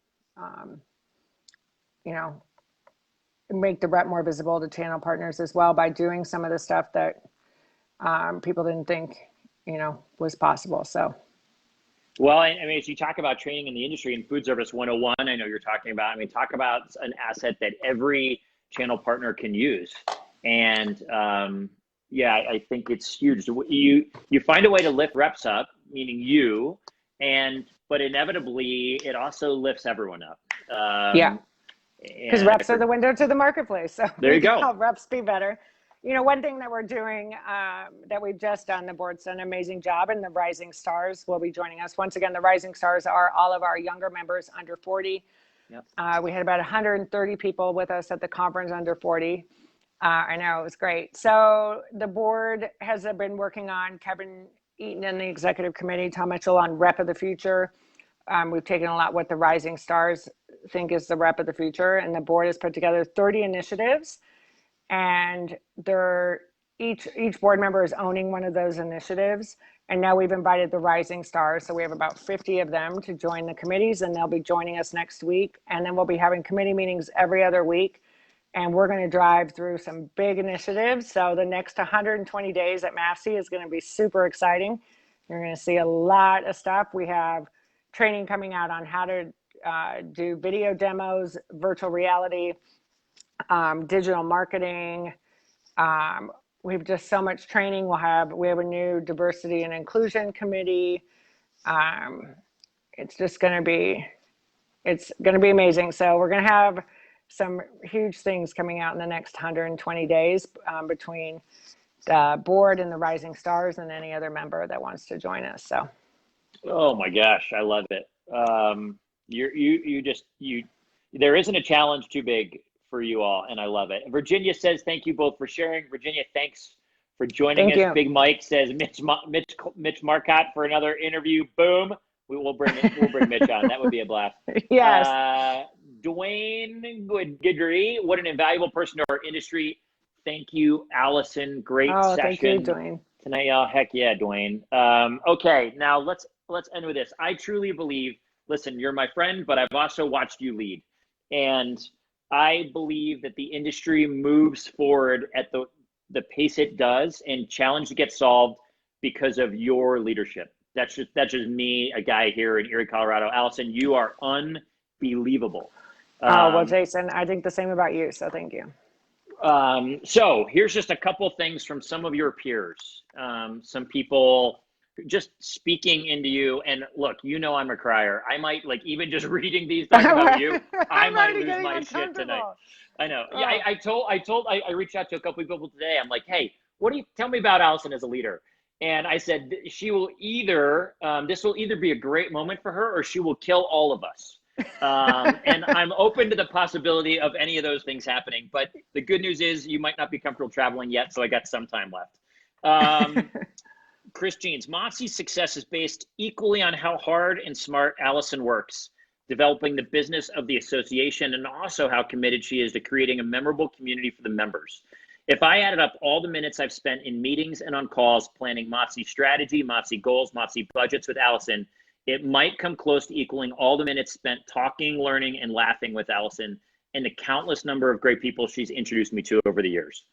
C: make the rep more visible to channel partners as well by doing some of the stuff that people didn't think, was possible. So.
B: Well, I mean, as you talk about training in the industry and food service 101, I know you're talking about, talk about an asset that every channel partner can use. And I think it's huge. You find a way to lift reps up, meaning you, but inevitably it also lifts everyone up.
C: Because reps are the window to the marketplace. So
B: there you go.
C: Help reps be better. One thing that we're doing that we've just done, the board's done an amazing job, and the Rising Stars will be joining us. Once again, the Rising Stars are all of our younger members under 40.
B: Yep.
C: We had about 130 people with us at the conference under 40. I know, it was great. So the board has been working on Kevin Eaton and the executive committee, Tom Mitchell on Rep of the Future. We've taken a lot what the Rising Stars think is the Rep of the Future, and the board has put together 30 initiatives. And each board member is owning one of those initiatives. And now we've invited the Rising Stars. So we have about 50 of them to join the committees, and they'll be joining us next week. And then we'll be having committee meetings every other week. And we're going to drive through some big initiatives. So the next 120 days at Massey is going to be super exciting. You're going to see a lot of stuff. We have training coming out on how to do video demos, virtual reality, digital marketing. We have just so much training. We have a new diversity and inclusion committee. It's going to be amazing. So we're going to have some huge things coming out in the next 120 days between the board and the Rising Stars and any other member that wants to join us. So.
B: Oh my gosh, I love it. There isn't a challenge too big for you all, and I love it. Virginia says, thank you both for sharing. Virginia, thanks for joining us. Big Mike says, Mitch Marcotte for another interview. Boom. We'll bring Mitch on. That would be a blast.
C: Yes.
B: Dwayne Goodry, what an invaluable person to our industry. Thank you, Allison. Great session.
C: Thank you, Dwayne.
B: Tonight, y'all. Heck yeah, Dwayne. Okay, now let's end with this. I truly believe, listen, you're my friend, but I've also watched you lead. And I believe that the industry moves forward at the pace it does, and challenges get solved because of your leadership. That's just me, a guy here in Erie, Colorado. Allison, you are unbelievable.
C: Well, Jason, I think the same about you, so thank you.
B: So here's just a couple things from some of your peers. Some people just speaking into you, and look, I'm a crier. I might, even just reading these talking about you, I might lose my shit tonight. I know. Yeah, I reached out to a couple of people today. I'm like, hey, tell me about Allison as a leader. And I said, she will this will either be a great moment for her, or she will kill all of us. And I'm open to the possibility of any of those things happening. But the good news is you might not be comfortable traveling yet, so I got some time left. Chris Jeans, Mafsy's success is based equally on how hard and smart Allison works, developing the business of the association, and also how committed she is to creating a memorable community for the members. If I added up all the minutes I've spent in meetings and on calls planning Mafsy strategy, Mafsy goals, Mafsy budgets with Allison, it might come close to equaling all the minutes spent talking, learning, and laughing with Allison and the countless number of great people she's introduced me to over the years.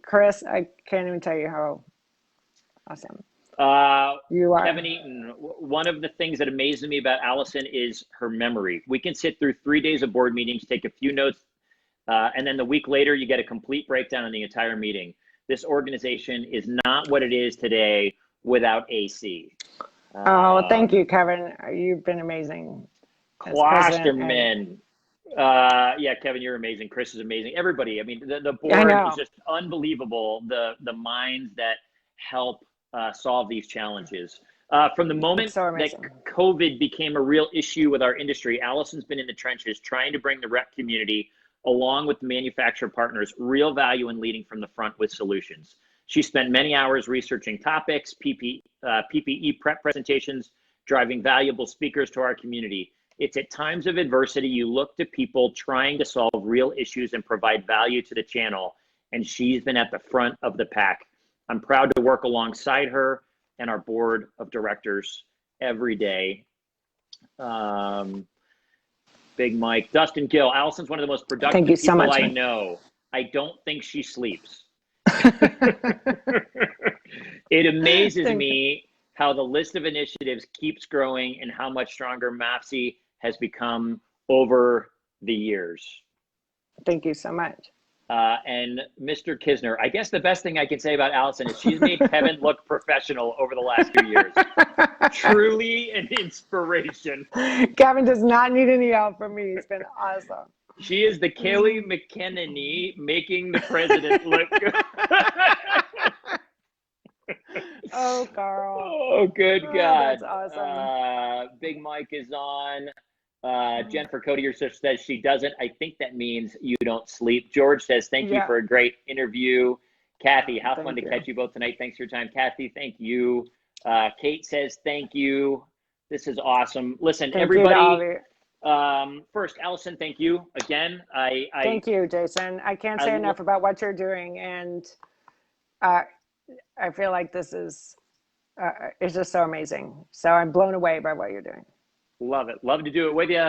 C: Chris, I can't even tell you how awesome you are.
B: Kevin Eaton, one of the things that amazes me about Allison is her memory. We can sit through 3 days of board meetings, take a few notes, and then the week later, you get a complete breakdown on the entire meeting. This organization is not what it is today without AC.
C: Thank you, Kevin. You've been amazing.
B: Klosterman. Yeah, Kevin, you're amazing. Chris is amazing. Everybody. I mean, the board is just unbelievable. The minds that help solve these challenges. From the moment
C: so
B: that
C: amazing.
B: COVID became a real issue with our industry, Alison's been in the trenches trying to bring the rep community, along with the manufacturer partners, real value in leading from the front with solutions. She spent many hours researching topics, PPE prep presentations, driving valuable speakers to our community. It's at times of adversity you look to people trying to solve real issues and provide value to the channel, and she's been at the front of the pack. I'm proud to work alongside her and our board of directors every day. Big Mike, Dustin Gill, Alison's one of the most productive people
C: much,
B: I
C: Mike.
B: know. I don't think she sleeps. It amazes me how the list of initiatives keeps growing and how much stronger MAFSI has become over the years.
C: Thank you so much.
B: And Mr. Kisner, I guess the best thing I can say about Alison is she's made Kevin look professional over the last few years. Truly an inspiration.
C: Kevin does not need any help from me. He's been awesome.
B: She is the Kaylee McKinney making the president look good.
C: Oh, Carl.
B: Oh, good God.
C: That's awesome.
B: Big Mike is on. Jennifer Cody, your sister, says she doesn't. I think that means you don't sleep. George says, thank you for a great interview. Kathy, how fun to catch you both tonight. Thanks for your time. Kathy, thank you. Kate says, thank you. This is awesome. Listen, everybody. First, Alison, thank you again.
C: Thank you, Jason. I can't say enough about what you're doing. And I feel like this is it's just so amazing. So I'm blown away by what you're doing.
B: Love it. Love to do it with you.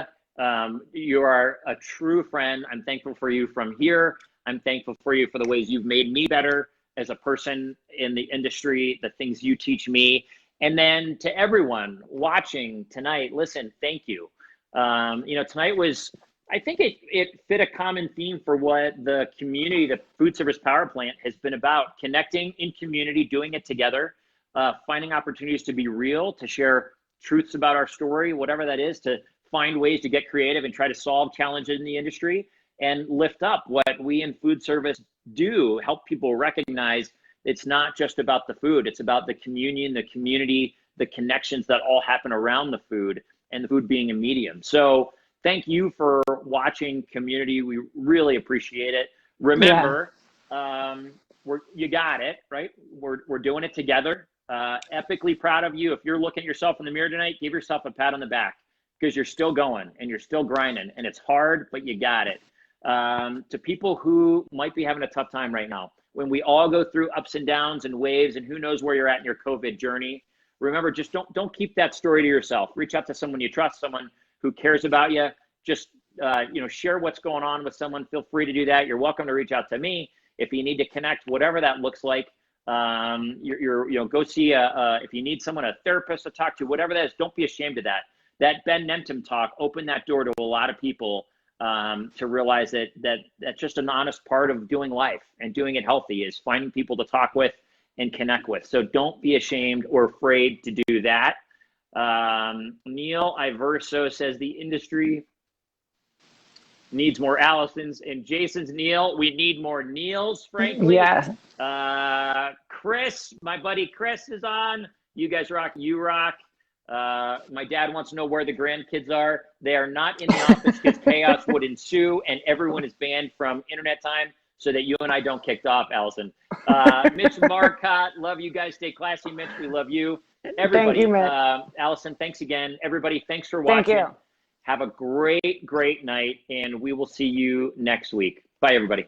B: You are a true friend. I'm thankful for you from here. I'm thankful for you for the ways you've made me better as a person in the industry, the things you teach me. And then to everyone watching tonight, listen, thank you. Tonight was, I think it fit a common theme for what the community, the food service power plant has been about: connecting in community, doing it together, finding opportunities to be real, to share truths about our story, whatever that is, to find ways to get creative and try to solve challenges in the industry and lift up what we in food service do, help people recognize it's not just about the food, it's about the communion, the community, the connections that all happen around the food, and the food being a medium. So thank you for watching, community. We really appreciate it. Remember, you got it, right? We're doing it together. Epically proud of you. If you're looking at yourself in the mirror tonight, give yourself a pat on the back, because you're still going and you're still grinding, and it's hard, but you got it. To people who might be having a tough time right now, when we all go through ups and downs and waves, and who knows where you're at in your COVID journey, remember, just don't keep that story to yourself. Reach out to someone you trust, someone who cares about you. Just share what's going on with someone. Feel free to do that. You're welcome to reach out to me if you need to connect, whatever that looks like. Go see if you need someone, a therapist to talk to, whatever that is. Don't be ashamed of that. That Ben Nemtum talk opened that door to a lot of people to realize that that's just an honest part of doing life and doing it healthy, is finding people to talk with and connect with. So don't be ashamed or afraid to do that. Neil Iverso says the industry needs more Alisons and Jasons. Neil, we need more Neils, frankly.
C: Yeah.
B: Chris, my buddy Chris is on. You guys rock, you rock. My dad wants to know where the grandkids are. They are not in the office because chaos would ensue and everyone is banned from internet time so that you and I don't kicked off, Alison. Mitch Marcotte, love you guys. Stay classy, Mitch. We love you. Everybody,
C: thank you, Mitch.
B: Alison, thanks again. Everybody, thanks for watching.
C: Thank you.
B: Have a great night, and we will see you next week. Bye, everybody.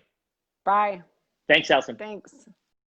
C: Bye.
B: Thanks, Alison.
C: Thanks.